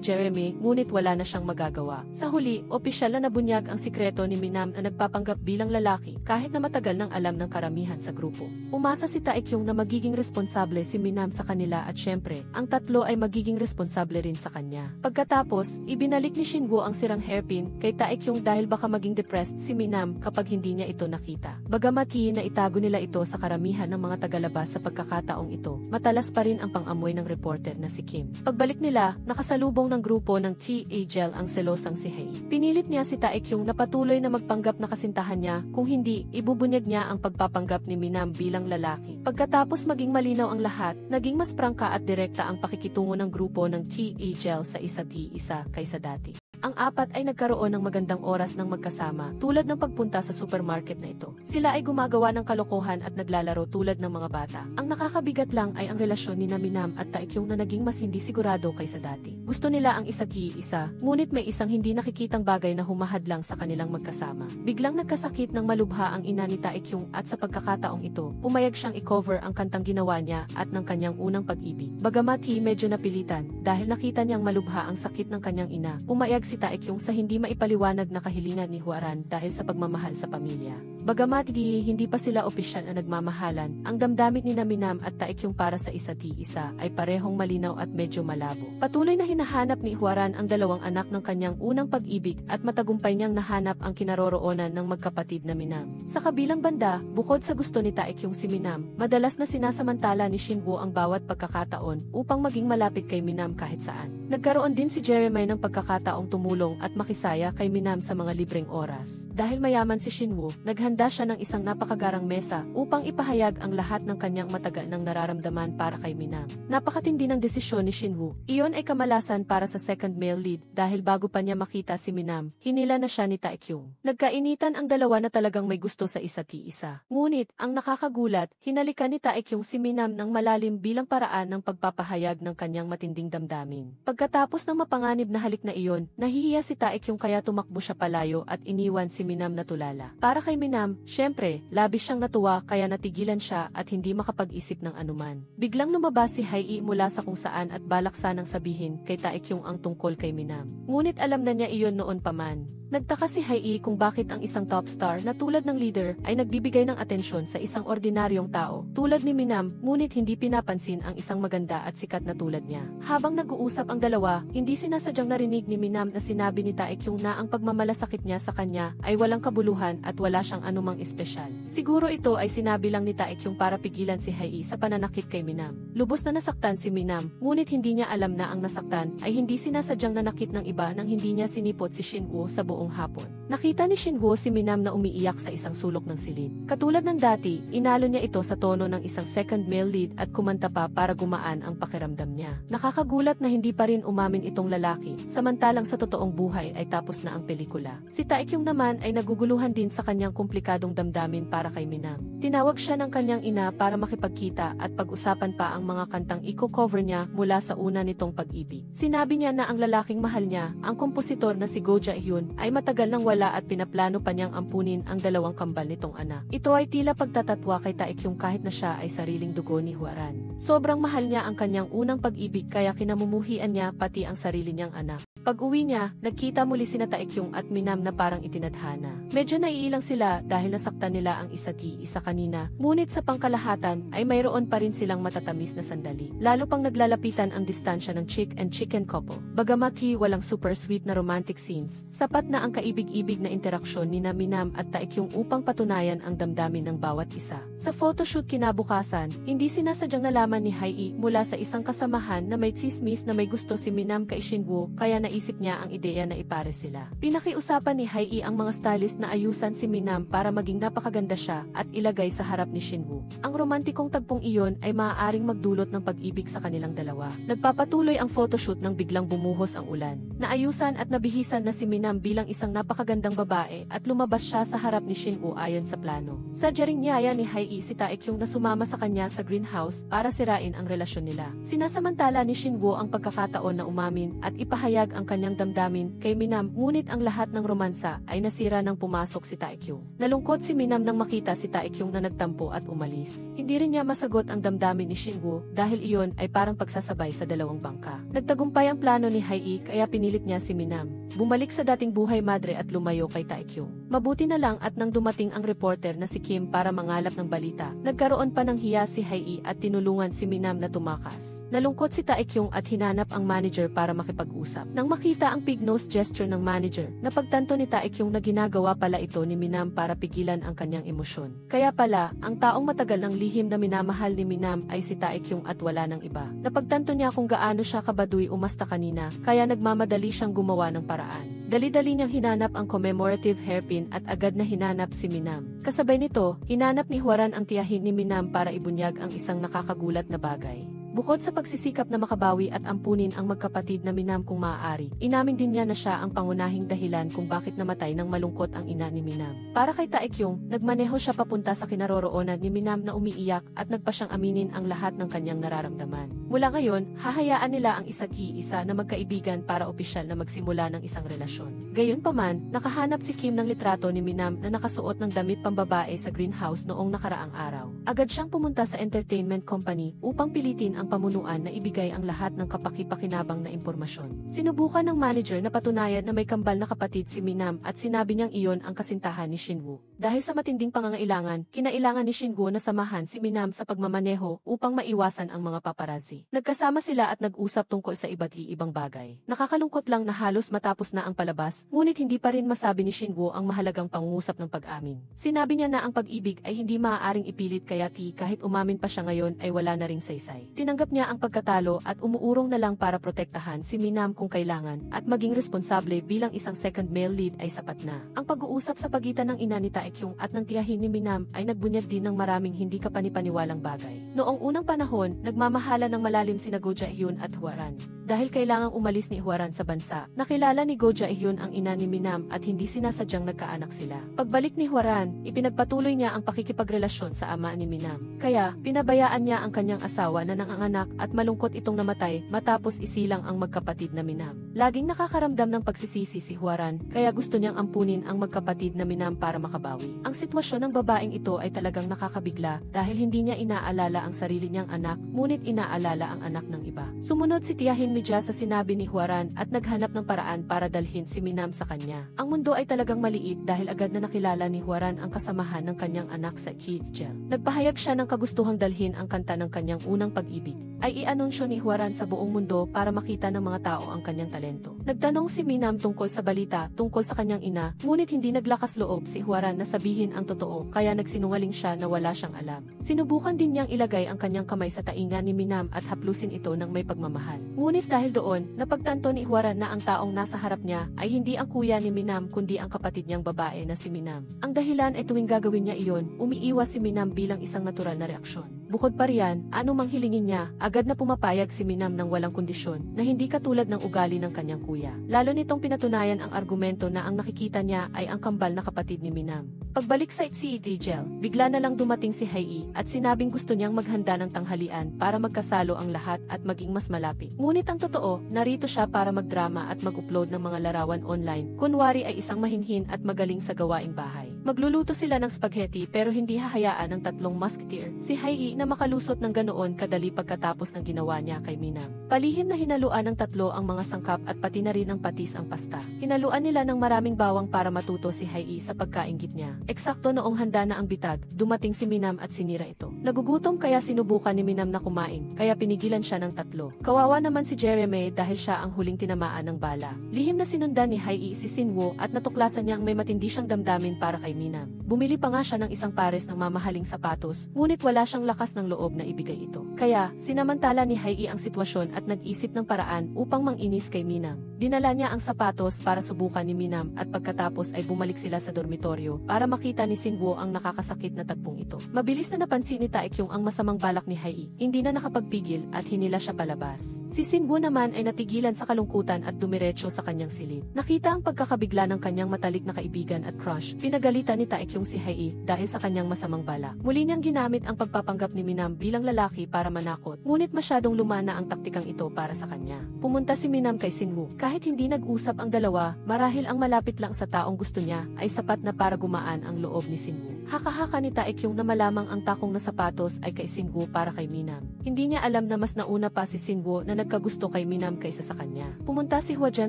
Speaker 1: Jeremy ngunit wala na siyang magagawa. Sa huli, opisyal na nabunyag ang sikreto ni Minam na nagpapanggap bilang lalaki kahit na matagal nang alam ng karamihan sa grupo. Umasa si Taekyung na magiging responsable si Minam sa kanila at syempre, ang tatlo ay magiging responsable rin sa kanya. Pagkatapos, ibinalik ni Shinwoo ang sirang hairpin kay Taekyung dahil baka maging depressed si Minam kapag hindi niya ito nakita. Bagamat na itago nila ito sa karamihan ng mga tagalabas sa pagkakataong ito, matalas pa rin ang pang-amoy ng reporter na si Kim. Pagbalik nila, nakasalubong ng grupo ng TAGL ang selosang si Hei. Pinilit niya si Taekyung na patuloy na magpanggap na kasintahan niya, kung hindi, ibubunyag niya ang pagpapanggap ni Minam bilang lalaki. Pagkatapos maging malinaw ang lahat, naging mas prangka at direkta ang pakikitungo ng grupo ng TAGL sa isa't isa kaysa dati. Ang apat ay nagkaroon ng magandang oras ng magkasama, tulad ng pagpunta sa supermarket na ito. Sila ay gumagawa ng kalokohan at naglalaro tulad ng mga bata. Ang nakakabigat lang ay ang relasyon ni Minam at Taekyung na naging mas hindi sigurado kaysa dati. Gusto nila ang isa't isa, ngunit may isang hindi nakikitang bagay na humahadlang sa kanilang magkasama. Biglang nagkasakit ng malubha ang ina ni Taekyung at sa pagkakataong ito, pumayag siyang i-cover ang kantang ginawa niya at ng kanyang unang pag-ibig. Bagamat medyo napilitan, dahil nakita niyang malubha ang sakit ng kanyang ina, pumayag si Taekyung sa hindi maipaliwanag na kahilingan ni Hwaran dahil sa pagmamahal sa pamilya. Bagamat hindi pa sila opisyal na nagmamahalan, ang damdamin ni Minam at Taekyung para sa isa't isa ay parehong malinaw at medyo malabo. Patuloy na hinahanap ni Hwaran ang dalawang anak ng kanyang unang pag-ibig at matagumpay niyang nahanap ang kinaroroonan ng magkapatid na Minam. Sa kabilang banda, bukod sa gusto ni Taekyung si Minam, madalas na sinasamantala ni Shinwoo ang bawat pagkakataon upang maging malapit kay Minam kahit saan. Nagkaroon din si Jeremy ng pagkakataong tumulong at makisaya kay Minam sa mga libreng oras. Dahil mayaman si Shinwoo, naghanda siya ng isang napakagarang mesa upang ipahayag ang lahat ng kanyang matagal ng nararamdaman para kay Minam. Napakatindi ng desisyon ni Shinwoo. Iyon ay kamalasan para sa second male lead dahil bago pa niya makita si Minam, hinila na siya ni Taekyung. Nagkainitan ang dalawa na talagang may gusto sa isa't isa. Ngunit, ang nakakagulat, hinalikan ni Taekyung si Minam ng malalim bilang paraan ng pagpapahayag ng kanyang matinding damdamin. Pagkatapos ng mapanganib na halik na iyon, nahihiya si Taekyung kaya tumakbo siya palayo at iniwan si Minam na tulala. Para kay Minam, Minam, syempre, labis siyang natuwa kaya natigilan siya at hindi makapag-isip ng anuman. Biglang lumabas si Hai mula sa kung saan at balak sanang sabihin kay Taekyung ang tungkol kay Minam. Ngunit alam na niya iyon noon pa man. Nagtaka si Hai kung bakit ang isang top star na tulad ng leader ay nagbibigay ng atensyon sa isang ordinaryong tao tulad ni Minam, ngunit hindi pinapansin ang isang maganda at sikat na tulad niya. Habang nag-uusap ang dalawa, hindi sinasadyang narinig ni Minam na sinabi ni Taekyung na ang pagmamalasakit niya sa kanya ay walang kabuluhan at wala siyang anumang espesyal. Siguro ito ay sinabi lang ni Taekyung para pigilan si Hai sa pananakit kay Minam. Lubos na nasaktan si Minam, ngunit hindi niya alam na ang nasaktan ay hindi sinasadyang nanakit ng iba nang hindi niya sinipot si Shinwoo sa buong hapon. Nakita ni Shinwoo si Minam na umiiyak sa isang sulok ng silid. Katulad ng dati, inalo niya ito sa tono ng isang second male lead at kumanta pa para gumaan ang pakiramdam niya. Nakakagulat na hindi pa rin umamin itong lalaki, samantalang sa totoong buhay ay tapos na ang pelikula. Si Taekyung naman ay naguguluhan din sa kanyang komplikadong damdamin para kay Minam. Tinawag siya ng kanyang ina para makipagkita at pag-usapan pa ang mga kantang i-cover niya mula sa una nitong pag-ibig. Sinabi niya na ang lalaking mahal niya, ang kompositor na si Go Jae-hyun, ay matagal nang wala at pinaplano pa niyang ampunin ang dalawang kambal nitong anak. Ito ay tila pagtatatwa kay Taekyung kahit na siya ay sariling dugo ni Hwaran. Sobrang mahal niya ang kanyang unang pag-ibig kaya kinamumuhian niya pati ang sarili niyang anak. Pag-uwi niya, nagkita muli sina Taekyung at Minam na parang itinadhana. Medyo naiilang sila dahil nasaktan nila ang isa't isa kanina, ngunit sa pangkalahatan ay mayroon pa rin silang matatamis na sandali. Lalo pang naglalapitan ang distansya ng chick and chicken couple. Bagamat walang super sweet na romantic scenes, sapat na ang kaibig-ibig na interaksyon ni Minam at Taekyung upang patunayan ang damdamin ng bawat isa. Sa photoshoot kinabukasan, hindi sinasadyang nalaman ni Hai mula sa isang kasamahan na may tsismis na may gusto si Minam kay Shinwoo kaya naisip niya ang ideya na ipare sila. Pinakiusapan ni Hai ang mga stylist na ayusan si Minam para maging napakaganda siya at ilagay sa harap ni Shinwoo. Ang romantikong tagpong iyon ay maaaring magdulot ng pag-ibig sa kanilang dalawa. Nagpapatuloy ang photoshoot nang biglang bumuhos ang ulan. Naayusan at nabihisan na si Minam bilang isang napakagandang babae at lumabas siya sa harap ni Shinwoo ayon sa plano. Sadyaring niyaya ni Hai si Taekyung na sumama sa kanya sa greenhouse para sirain ang relasyon nila. Sinasamantala ni Shinwoo ang pagkakataon na umamin at ipahayag ang kanyang damdamin kay Minam, ngunit ang lahat ng romansa ay nasira nang pumasok si Taekyung. Nalungkot si Minam nang makita si Taekyung na nagtampo at umalis. Hindi rin niya masagot ang damdamin ni Shinwoo dahil iyon ay parang pagsasabay sa dalawang bangka. Nagtagumpay ang plano ni Hai kaya pinilit niya si Minam bumalik sa dating buhay madre at lumayo kay Taekyung. Mabuti na lang at nang dumating ang reporter na si Kim para mangalap ng balita, nagkaroon pa ng hiya si Hai at tinulungan si Minam na tumakas. Nalungkot si Taekyung at hinanap ang manager para makipag-usap. Nang makita ang pig-nose gesture ng manager, napagtanto ni Taekyung na ginagawa pala ito ni Minam para pigilan ang kanyang emosyon. Kaya pala, ang taong matagal ng lihim na minamahal ni Minam ay si Taekyung at wala ng iba. Napagtanto niya kung gaano siya kabaduy umasta kanina, kaya nagmamadali siyang gumawa ng paraan. Dali-dali niyang hinanap ang commemorative hairpin at agad na hinanap si Minam. Kasabay nito, hinanap ni Hwaran ang tiyahin ni Minam para ibunyag ang isang nakakagulat na bagay. Bukod sa pagsisikap na makabawi at ampunin ang magkapatid na Minam kung maaari, inamin din niya na siya ang pangunahing dahilan kung bakit namatay ng malungkot ang ina ni Minam. Para kay Taekyung, nagmaneho siya papunta sa kinaroroonan ni Minam na umiiyak at nagpa siyang aminin ang lahat ng kanyang nararamdaman. Mula ngayon, hahayaan nila ang isa't-isa na magkaibigan para opisyal na magsimula ng isang relasyon. Gayunpaman, nakahanap si Kim ng litrato ni Minam na nakasuot ng damit pambabae sa greenhouse noong nakaraang araw. Agad siyang pumunta sa entertainment company upang pilitin ang pamunuan na ibigay ang lahat ng kapaki-pakinabang na impormasyon. Sinubukan ng manager na patunayan na may kambal na kapatid si Minam at sinabi niyang iyon ang kasintahan ni Shinwoo. Dahil sa matinding pangangailangan, kinailangan ni Shinwoo na samahan si Minam sa pagmamaneho upang maiwasan ang mga paparazzi. Nagkasama sila at nag-usap tungkol sa iba't ibang bagay. Nakakalungkot lang na halos matapos na ang palabas, ngunit hindi pa rin masabi ni Shinwoo ang mahalagang pangungusap ng pag-amin. Sinabi niya na ang pag-ibig ay hindi maaaring ipilit kaya kahit umamin pa siya ngayon ay wala na ring saysay. Tinanggap niya ang pagkatalo at umuurong na lang para protektahan si Minam kung kailangan at maging responsable bilang isang second male lead ay sapat na. Ang pag-uusap sa pagitan ng ina ni Taekyung at ng tiyahin ni Minam ay nagbunyag din ng maraming hindi kapanipaniwalang bagay. Noong unang panahon, nagmamahala ng malalim sina Go Jae-hyun at Hwaran. dahil kailangang umalis ni Hwaran sa bansa. Nakilala ni Go Jae-hyun ang ina ni Minam at hindi sinasadyang nagkaanak sila. Pagbalik ni Hwaran, ipinagpatuloy niya ang pakikipagrelasyon sa ama ni Minam. Kaya, pinabayaan niya ang kanyang asawa na nanganganak at malungkot itong namatay matapos isilang ang magkapatid na Minam. Laging nakakaramdam ng pagsisisi si Hwaran, kaya gusto niyang ampunin ang magkapatid na Minam para makabawi. Ang sitwasyon ng babaeng ito ay talagang nakakabigla dahil hindi niya inaalala ang sarili niyang anak, ngunit inaalala ang anak ng iba. Sumunod si Tiahin Mija sa sinabi ni Hwaran at naghanap ng paraan para dalhin si Minam sa kanya. Ang mundo ay talagang maliit dahil agad na nakilala ni Hwaran ang kasamahan ng kanyang anak sa Kijel. Nagpahayag siya ng kagustuhang dalhin ang kanta ng kanyang unang pag-ibig. Ay i-anunsyo ni Hwaran sa buong mundo para makita ng mga tao ang kanyang talento. Nagtanong si Minam tungkol sa balita tungkol sa kanyang ina, ngunit hindi naglakas loob si Hwaran na sabihin ang totoo, kaya nagsinungaling siya na wala siyang alam. Sinubukan din niyang ilagay ang kanyang kamay sa tainga ni Minam at haplusin ito ng may pagmamahal. Ngunit dahil doon, napagtanto ni Hwaran na ang taong nasa harap niya ay hindi ang kuya ni Minam kundi ang kapatid niyang babae na si Minam. Ang dahilan ay tuwing gagawin niya iyon, umiiwas si Minam bilang isang natural na reaksyon. Bukod pa riyan, anumang hilingin niya, agad na pumapayag si Minam ng walang kondisyon na hindi katulad ng ugali ng kanyang kuya. Lalo nitong pinatunayan ang argumento na ang nakikita niya ay ang kambal na kapatid ni Minam. Pagbalik sa Kijel, bigla na lang dumating si Hae at sinabing gusto niyang maghanda ng tanghalian para magkasalo ang lahat at maging mas malapit. Ngunit ang totoo, narito siya para magdrama at mag-upload ng mga larawan online, kunwari ay isang mahinhin at magaling sa gawaing bahay. Magluluto sila ng spaghetti pero hindi hahayaan ng tatlong musketeer, si Hae na makalusot ng ganoon kadali pagkatapos ng ginawa niya kay Minam. Palihim na hinaluan ng tatlo ang mga sangkap at pati na rin ang patis ang pasta. Hinaluan nila ng maraming bawang para matuto si Hae sa pagkainggit niya. Eksakto noong handa na ang bitag, dumating si Minam at sinira ito. Nagugutom kaya sinubukan ni Minam na kumain, kaya pinigilan siya ng tatlo. Kawawa naman si Jeremy dahil siya ang huling tinamaan ng bala. Lihim na sinundan ni Hae si Sinwoo at natuklasan niyang may matindi siyang damdamin para kay Minam. Bumili pa nga siya ng isang pares ng mamahaling sapatos, ngunit wala siyang lakas ng loob na ibigay ito. Kaya, sinamantala ni Hae ang sitwasyon at nag-isip ng paraan upang manginis kay Minam. Dinala niya ang sapatos para subukan ni Minam at pagkatapos ay bumalik sila sa dormitoryo para makita ni Sinwoo ang nakakasakit na tagpong ito. Mabilis na napansin ni Taekyung ang masamang balak ni Hae, hindi na nakapagpigil at hinila siya palabas. Si Sinwoo naman ay natigilan sa kalungkutan at dumiretso sa kanyang silid. Nakita ang pagkakabigla ng kanyang matalik na kaibigan at crush, pinagalitan ni Taekyung si Hae dahil sa kanyang masamang balak. Muli niyang ginamit ang pagpapanggap ni Minam bilang lalaki para manakot, ngunit masyadong lumana ang taktikang ito para sa kanya. Pumunta si Minam kay Sinwoo. Kahit hindi nag-usap ang dalawa, marahil ang malapit lang sa taong gusto niya ay sapat na para gumaan ang loob ni Sinwoo. Haka-haka ni Taekyung na malamang ang takong na sapatos ay kay Sinwoo para kay Minam. Hindi niya alam na mas nauna pa si Sinwoo na nagkagusto kay Minam kaysa sa kanya. Pumunta si Hwajan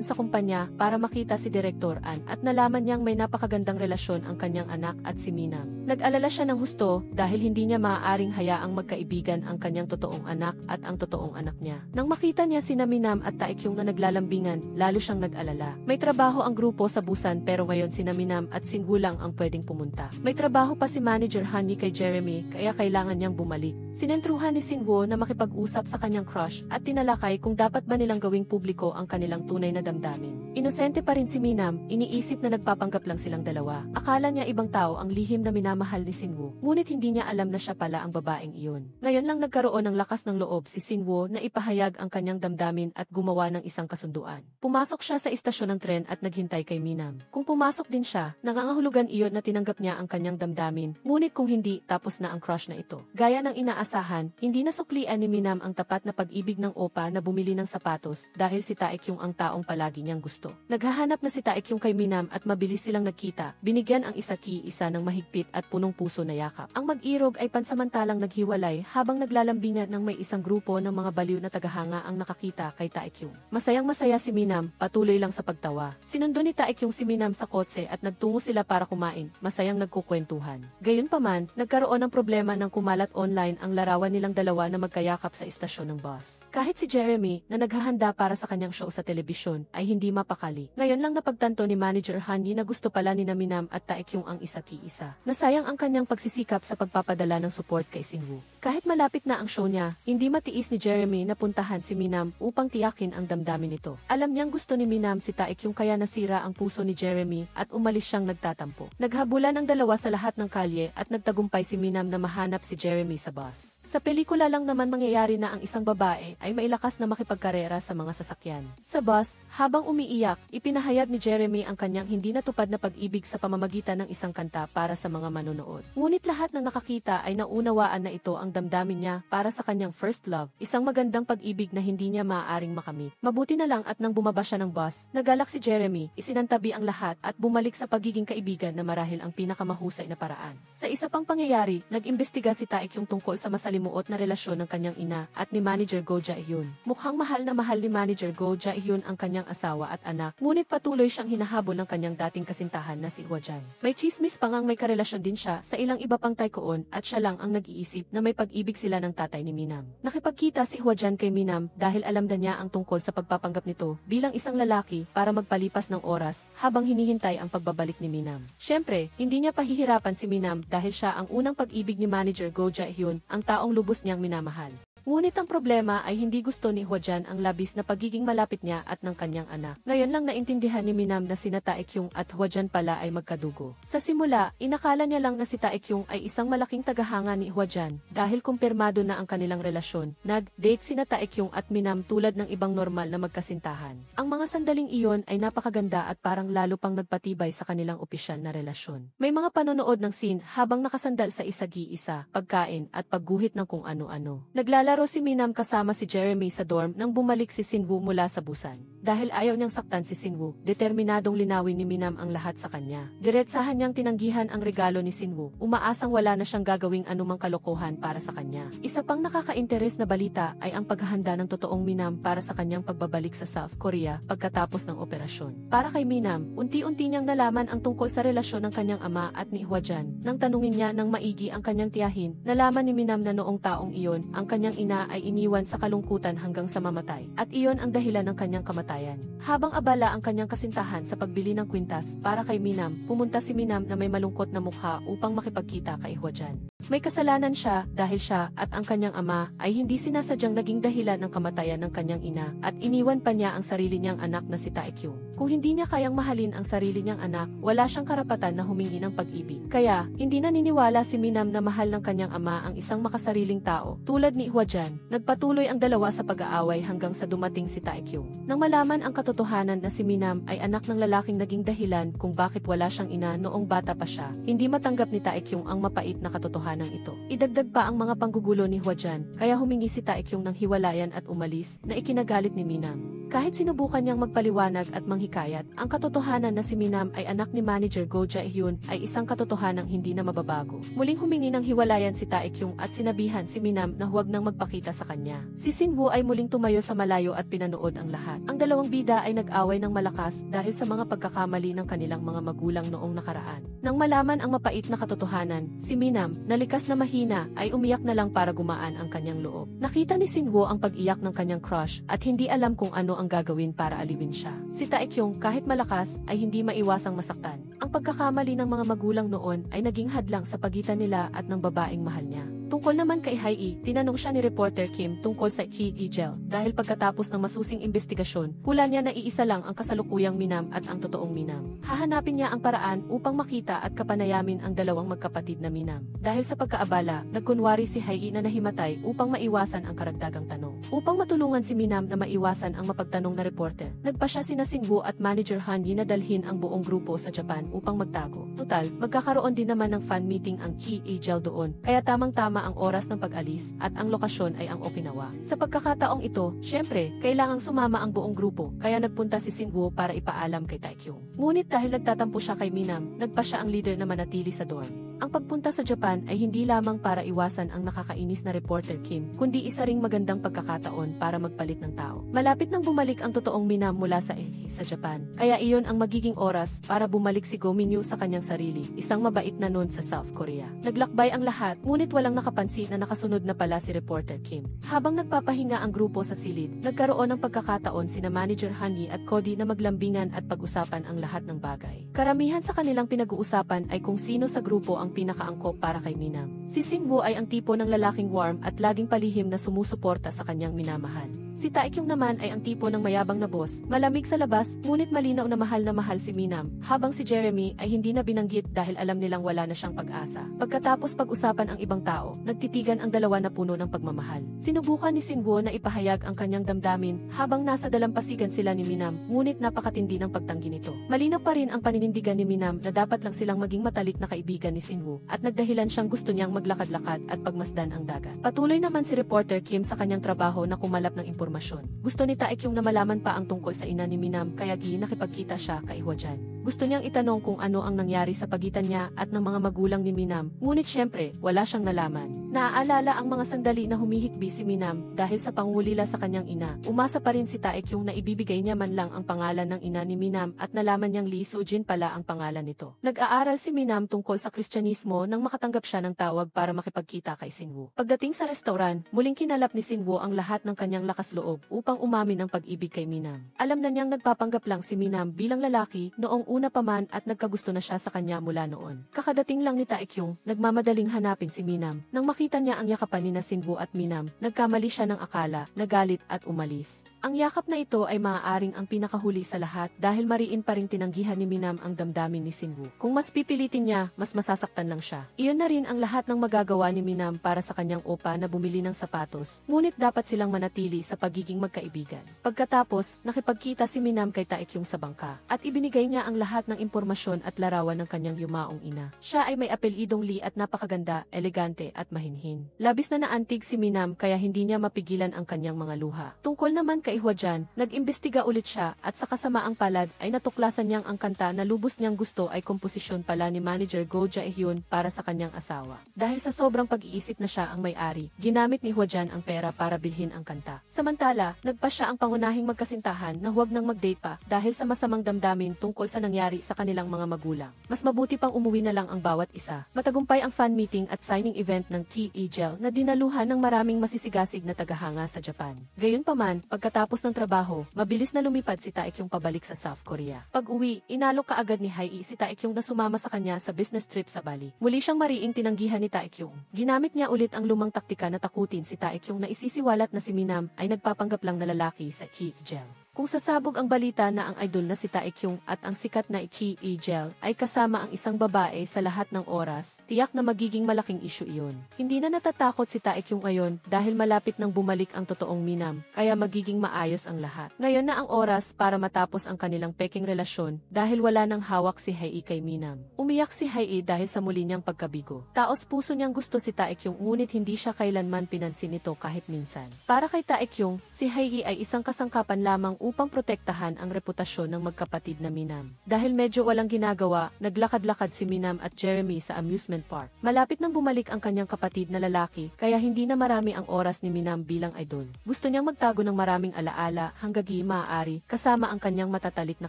Speaker 1: sa kumpanya para makita si Direktor An at nalaman niyang may napakagandang relasyon ang kanyang anak at si Minam. Nag-alala siya ng husto dahil hindi niya maaaring hayaang magkaibigan ang kanyang totoong anak at ang totoong anak niya. Nang makita niya sina Minam at Taekyung na naglalambingan, lalo siyang nag-alala. May trabaho ang grupo sa Busan pero ngayon sina Minam at Sinwoo lang ang pwedeng pumunta. May trabaho pa si Manager Hanyi kay Jeremy kaya kailangan niyang bumalik. Sinentruhan ni Sinwoo na makipag-usap sa kanyang crush at tinalakay kung dapat ba nilang gawing publiko ang kanilang tunay na damdamin. Inosente pa rin si Minam, iniisip na nagpapanggap lang silang dalawa. Akala niya ibang tao ang lihim na minamahal ni Sinwoo, ngunit hindi niya alam na siya pala ang babaeng iyon. Ngayon lang nagkaroon ng lakas ng loob si Sinwoo na ipahayag ang kanyang damdamin at gumawa ng isang kasunduan. Pumasok siya sa istasyon ng tren at naghintay kay Minam. Kung pumasok din siya, nangangahulugan iyon na tinanggap niya ang kanyang damdamin, ngunit kung hindi, tapos na ang crush na ito. Gaya ng inaasahan, hindi nasuklian ni Minam ang tapat na pag-ibig ng opa na bumili ng sapatos dahil si Taekyung ang taong palagi niyang gusto. Naghahanap na si Taekyung kay Minam at mabilis silang nagkita, binigyan ang isa-isa ng mahigpit at punong-puso na yakap. Ang mag-irog ay pansamantalang naghiwalay habang naglalambingan ng may isang grupo ng mga baliw na tagahanga ang nakakita kay Taekyung. Masayang-masaya si Minam, patuloy lang sa pagtawa. Sinundo ni Taekyung si Minam sa kotse at nagtungo sila para kumain, masayang nagkukwentuhan. Gayunpaman, nagkaroon ng problema nang kumalat online ang larawan nilang dalawa na magkayakap sa istasyon ng bus. Kahit si Jeremy, na naghahanda para sa kanyang show sa telebisyon, ay hindi mapakali. Ngayon lang napagtanto ni Manager Hanyi na gusto pala ni Minam at Taekyung ang isa't-isa. Nasayang ang kanyang pagsisikap sa pagpapadala ng support kay Sinwoo. Kahit malapit na ang show niya, hindi matiis ni Jeremy na puntahan imbestigahan si Minam upang tiyakin ang damdamin nito. Alam niyang gusto ni Minam si Taekyung kaya nasira ang puso ni Jeremy at umalis siyang nagtatampo. Naghabulan ang dalawa sa lahat ng kalye at nagtagumpay si Minam na mahanap si Jeremy sa bus. Sa pelikula lang naman mangyayari na ang isang babae ay mailakas na makipagkarera sa mga sasakyan. Sa bus, habang umiiyak, ipinahayag ni Jeremy ang kanyang hindi natupad na pag-ibig sa pamamagitan ng isang kanta para sa mga manonood. Ngunit lahat ng nakakita ay naunawaan na ito ang damdamin niya para sa kanyang first love, isang magandang pag-ibig na hindi niya maaaring makamit. Mabuti na lang at nang bumaba siya ng bus, nagalak si Jeremy, isinantabi ang lahat at bumalik sa pagiging kaibigan na marahil ang pinakamahusay na paraan. Sa isa pang pangyayari, nag-imbestiga si Taekyung tungkol sa masalimuot na relasyon ng kanyang ina at ni Manager Go Jae-hyun. Mukhang mahal na mahal ni Manager Go Jae-hyun ang kanyang asawa at anak, ngunit patuloy siyang hinahabol ng kanyang dating kasintahan na si Hwajan. May chismis pa ngang may karelasyon din siya sa ilang iba pang taikoon at siya lang ang nag-iisip na may pag-ibig sila ng tatay ni Minam. Nakipagkita si Hwajan kay Minam dahil alam na niya ang tungkol sa pagpapanggap nito bilang isang lalaki para magpalipas ng oras habang hinihintay ang pagbabalik ni Minam. Siyempre, hindi niya pahihirapan si Minam dahil siya ang unang pag-ibig ni Manager Go Jae-hyun, ang taong lubos niyang minamahal. Ngunit ang problema ay hindi gusto ni Hwajan ang labis na pagiging malapit niya at ng kanyang anak. Ngayon lang naintindihan ni Minam na sina Taekyung at Hwajan pala ay magkadugo. Sa simula, inakala niya lang na si Taekyung ay isang malaking tagahanga ni Hwajan dahil kumpirmado na ang kanilang relasyon. Nag-date sina Taekyung at Minam tulad ng ibang normal na magkasintahan. Ang mga sandaling iyon ay napakaganda at parang lalo pang nagpatibay sa kanilang opisyal na relasyon. May mga panonood ng scene habang nakasandal sa isagi-isa, pagkain at pagguhit ng kung ano-ano. Naglalaro si Minam kasama si Jeremy sa dorm nang bumalik si Sinwoo mula sa Busan. Dahil ayaw niyang saktan si Sinwoo, determinadong linawin ni Minam ang lahat sa kanya. Diretsahan niyang tinanggihan ang regalo ni Sinwoo, umaasang wala na siyang gagawing anumang kalokohan para sa kanya. Isa pang nakaka-interes na balita ay ang paghahanda ng totoong Minam para sa kanyang pagbabalik sa South Korea pagkatapos ng operasyon. Para kay Minam, unti-unti niyang nalaman ang tungkol sa relasyon ng kanyang ama at ni Hwajan. Nang tanungin niya ng maigi ang kanyang tiyahin, nalaman ni Minam na noong taong iyon, ang kanyang ina ay iniwan sa kalungkutan hanggang sa mamatay, at iyon ang dahilan ng kanyang kamatayan. Habang abala ang kanyang kasintahan sa pagbili ng kwintas para kay Minam, pumunta si Minam na may malungkot na mukha upang makipagkita kay Hwajan. May kasalanan siya dahil siya at ang kanyang ama ay hindi sinasadyang naging dahilan ng kamatayan ng kanyang ina at iniwan pa niya ang sarili niyang anak na si Taekyung. Kung hindi niya kayang mahalin ang sarili niyang anak, wala siyang karapatan na humingi ng pag-ibig. Kaya, hindi naniniwala si Minam na mahal ng kanyang ama ang isang makasariling tao tulad ni Hwajan. Nagpatuloy ang dalawa sa pag-aaway hanggang sa dumating si Taekyung. Nang malaman ang katotohanan na si Minam ay anak ng lalaking naging dahilan kung bakit wala siyang ina noong bata pa siya, hindi matanggap ni Taekyung ang mapait na katotohanan ito. Idagdag pa ang mga panggugulo ni Hwajan, kaya humingi si Taekyung ng hiwalayan at umalis, na ikinagalit ni Minam. Kahit sinubukan niyang magpaliwanag at manghikayat, ang katotohanan na si Minam ay anak ni Manager Go Jae-hyun ay isang katotohanang hindi na mababago. Muling humingi ng hiwalayan si Taekyung at sinabihan si Minam na huwag nang magpakita sa kanya. Si Sinwoo ay muling tumayo sa malayo at pinanood ang lahat. Ang dalawang bida ay nag-away ng malakas dahil sa mga pagkakamali ng kanilang mga magulang noong nakaraan. Nang malaman ang mapait na katotohanan, si Minam, na likas na mahina, ay umiyak na lang para gumaan ang kanyang loob. Nakita ni Sinwoo ang pag-iyak ng kanyang crush at hindi alam kung ano ang gagawin para aliwin siya. Si Taekyung, kahit malakas, ay hindi maiwasang masaktan. Ang pagkakamali ng mga magulang noon ay naging hadlang sa pagitan nila at ng babaeng mahal niya. Tungkol naman kay Hae, tinanong siya ni reporter Kim tungkol sa Ki-gel dahil pagkatapos ng masusing investigasyon, hula niya na iisa lang ang kasalukuyang Minam at ang totoong Minam. Hahanapin niya ang paraan upang makita at kapanayamin ang dalawang magkapatid na Minam. Dahil sa pagkaabala, nagkunwari si Hae na nahimatay upang maiwasan ang karagdagang tanong. Upang matulungan si Minam na maiwasan ang mapagtanong na reporter, nagpa siya sina Sinwoo at Manager Han Yi na dalhin ang buong grupo sa Japan upang magtago. Tutal, magkakaroon din naman ng fan meeting ang Ki-gel doon, kaya tamang-tama ang oras ng pag-alis at ang lokasyon ay ang Okinawa. Sa pagkakataong ito, syempre, kailangang sumama ang buong grupo, kaya nagpunta si Sinwoo para ipaalam kay Taekyung. Ngunit dahil nagtatampo siya kay Minam, nagpa siya ang leader na manatili sa dorm. Ang pagpunta sa Japan ay hindi lamang para iwasan ang nakakainis na reporter Kim, kundi isa ring magandang pagkakataon para magpalit ng tao. Malapit nang bumalik ang totoong Minam mula sa Japan, kaya iyon ang magiging oras para bumalik si Go Min-yu sa kanyang sarili, isang mabait na nun sa South Korea. Naglakbay ang lahat, ngunit walang nakapansin na nakasunod na pala si reporter Kim. Habang nagpapahinga ang grupo sa silid, nagkaroon ng pagkakataon sina Manager Han Yi at Cody na maglambingan at pag-usapan ang lahat ng bagay. Karamihan sa kanilang pinag-uusapan ay kung sino sa grupo ang pinakaangkop para kay Minam. Si Sinwoo ay ang tipo ng lalaking warm at laging palihim na sumusuporta sa kanyang minamahal. Si Taekyung naman ay ang tipo ng mayabang na boss, malamig sa labas, ngunit malinaw na mahal si Minam, habang si Jeremy ay hindi na binanggit dahil alam nilang wala na siyang pag-asa. Pagkatapos pag-usapan ang ibang tao, nagtitigan ang dalawa na puno ng pagmamahal. Sinubukan ni Sinwoo na ipahayag ang kanyang damdamin habang nasa dalampasigan sila ni Minam, ngunit napakatindi ng pagtanggi nito. Malinaw pa rin ang paninindigan ni Minam na dapat lang silang maging matalik na kaibigan ni Sinwoo, at nagdahilan siyang gusto niyang maglakad-lakad at pagmasdan ang dagat. Patuloy naman si reporter Kim sa kanyang trabaho na kumalap ng impormasyon. Gusto ni Taekyung na malaman pa ang tungkol sa ina ni Minam kaya nakipagkita siya kay Hwajan. Gusto niyang itanong kung ano ang nangyari sa pagitan niya at ng mga magulang ni Minam, ngunit syempre, wala siyang nalaman. Naaalala ang mga sandali na humihikbi si Minam dahil sa pangulila sa kanyang ina. Umasa pa rin si Taekyung na ibibigay niya man lang ang pangalan ng ina ni Minam at nalaman niyang Lee Soo-jin pala ang pangalan nito. Nag-aaral si Minam tungkol sa Kristyanismo nang makatanggap siya ng tawag para makipagkita kay Sinwoo. Pagdating sa restaurant, muling kinalap ni Sinwoo ang lahat ng kanyang lakas loob upang umamin ng pag-ibig kay Minam. Alam na niyang nagpapanggap lang si Minam bilang lalaki noong una pa man at nagkagusto na siya sa kanya mula noon. Kakadating lang ni Taekyung, nagmamadaling hanapin si Minam. Nang makita niya ang yakapan ni Sinwoo at Minam, nagkamali siya ng akala, nagalit at umalis. Ang yakap na ito ay maaaring ang pinakahuli sa lahat dahil mariin pa ring tinanggihan ni Minam ang damdamin ni Sinwoo. Kung mas pipilitin niya, mas masasaktan lang siya. Iyon na rin ang lahat ng magagawa ni Minam para sa kanyang opa na bumili ng sapatos, ngunit dapat silang manatili sa pagiging magkaibigan. Pagkatapos, nakipagkita si Minam kay Taekyung sa bangka, at ibinigay niya ang lahat ng impormasyon at larawan ng kanyang yumaong ina. Siya ay may apelyidong Lee at napakaganda, elegante at mahinhin. Labis na naantig si Minam kaya hindi niya mapigilan ang kanyang mga luha. Tungkol naman kay Hwajan, nag-imbestiga ulit siya at sa kasamaang palad ay natuklasan niyang ang kanta na lubos niyang gusto ay komposisyon pala ni manager Go Jae-hyun para sa kanyang asawa. Dahil sa sobrang pag-iisip na siya ang may-ari, ginamit ni Hwajan ang pera para bilhin ang kanta. Samantala, nagpa siya ang pangunahing magkasintahan na huwag nang mag-date pa dahil sa masamang damdamin tungkol sa nangyari sa kanilang mga magulang. Mas mabuti pang umuwi na lang ang bawat isa. Matagumpay ang fan meeting at signing event ng TEGEL na dinaluhan ng maraming masisigasig na tagahanga sa Japan. Gayunpaman, pagkatapos ng trabaho, mabilis na lumipad si Taekyung pabalik sa South Korea. Pag-uwi, inalok kaagad ni Hae si Taekyung na sumama sa kanya sa business trip sa Bali. Muli siyang mariing tinanggihan ni Taekyung. Ginamit niya ulit ang lumang taktika na takutin si Taekyung na isisiwalat na si Minam ay nagpapanggap lang na lalaki sa TEGEL. Kung sasabog ang balita na ang idol na si Taekyung at ang sikat na TEGEL ay kasama ang isang babae sa lahat ng oras, tiyak na magiging malaking issue iyon. Hindi na natatakot si Taekyung ngayon dahil malapit nang bumalik ang totoong Minam, kaya magiging maayos ang lahat. Ngayon na ang oras para matapos ang kanilang peking relasyon dahil wala nang hawak si Hae kay Minam. Umiyak si Hae dahil sa muli niyang pagkabigo. Taos puso niyang gusto si Taekyung ngunit hindi siya kailanman pinansin ito kahit minsan. Para kay Taekyung, si Hae ay isang kasangkapan lamang upang protektahan ang reputasyon ng magkapatid na Minam. Dahil medyo walang ginagawa, naglakad-lakad si Minam at Jeremy sa amusement park. Malapit nang bumalik ang kanyang kapatid na lalaki, kaya hindi na marami ang oras ni Minam bilang idol. Gusto niyang magtago ng maraming alaala hanggang maaari, kasama ang kanyang matatalik na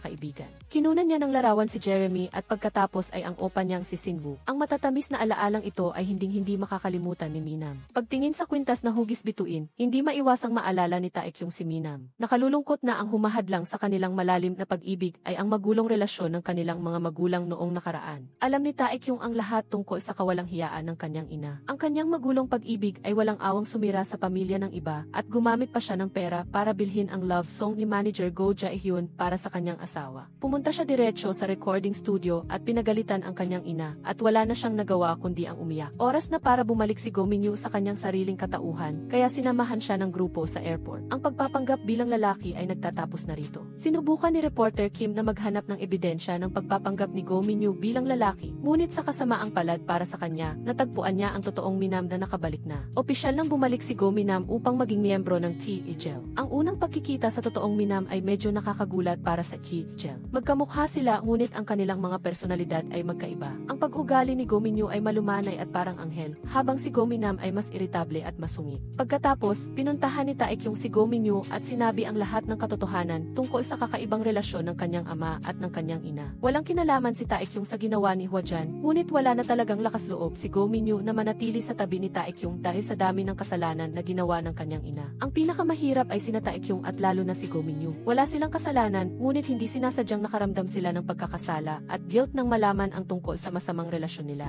Speaker 1: kaibigan. Kinunan niya ng larawan si Jeremy at pagkatapos ay ang opa niyang si Sinwoo. Ang matatamis na alaalang ito ay hindi makakalimutan ni Minam. Pagtingin sa kwintas na hugis bituin, hindi maiwasang maalala ni Taekyung si Minam. Nakalulungkot na ang humahadlang sa kanilang malalim na pag-ibig ay ang magulong relasyon ng kanilang mga magulang noong nakaraan. Alam ni Taekyung ang lahat tungkol sa kawalang hiyaan ng kanyang ina. Ang kanyang magulong pag-ibig ay walang awang sumira sa pamilya ng iba at gumamit pa siya ng pera para bilhin ang love song ni manager Go Jae-hyun para sa kanyang asawa. Pumunta siya diretso sa recording studio at pinagalitan ang kanyang ina at wala na siyang nagawa kundi ang umiyak. Oras na para bumalik si Go Min-yu sa kanyang sariling katauhan kaya sinamahan siya ng grupo sa airport. Ang pagpapanggap bilang lalaki ay nagtatapos na rito. Sinubukan ni reporter Kim na maghanap ng ebidensya ng pagpapanggap ni Go Min-yu bilang lalaki, ngunit sa kasamaang palad para sa kanya, natagpuan niya ang totoong Minam na nakabalik na. Opisyal nang bumalik si Go Minam upang maging miyembro ng TEGEL. Ang unang pagkikita sa totoong Minam ay medyo nakakagulat para sa TEGEL. Magkamukha sila ngunit ang kanilang mga personalidad ay magkaiba. Ang pag-ugali ni Go Min-yu ay malumanay at parang anghel, habang si Go Minam ay mas iritable at masungit. Pagkatapos, pinuntahan ni Taekyung si Go Min-yu at sinabi ang lahat ng katotohanan tungkol sa kakaibang relasyon ng kanyang ama at ng kanyang ina. Walang kinalaman si Taekyung sa ginawa ni Hwajan, ngunit wala na talagang lakas loob si Go Min-yu na manatili sa tabi ni Taekyung dahil sa dami ng kasalanan na ginawa ng kanyang ina. Ang pinakamahirap ay sina Taekyung at lalo na si Go Min-yu. Wala silang kasalanan, ngunit hindi sinasadyang nakaramdam sila ng pagkakasala at guilt nang malaman ang tungkol sa masamang relasyon nila.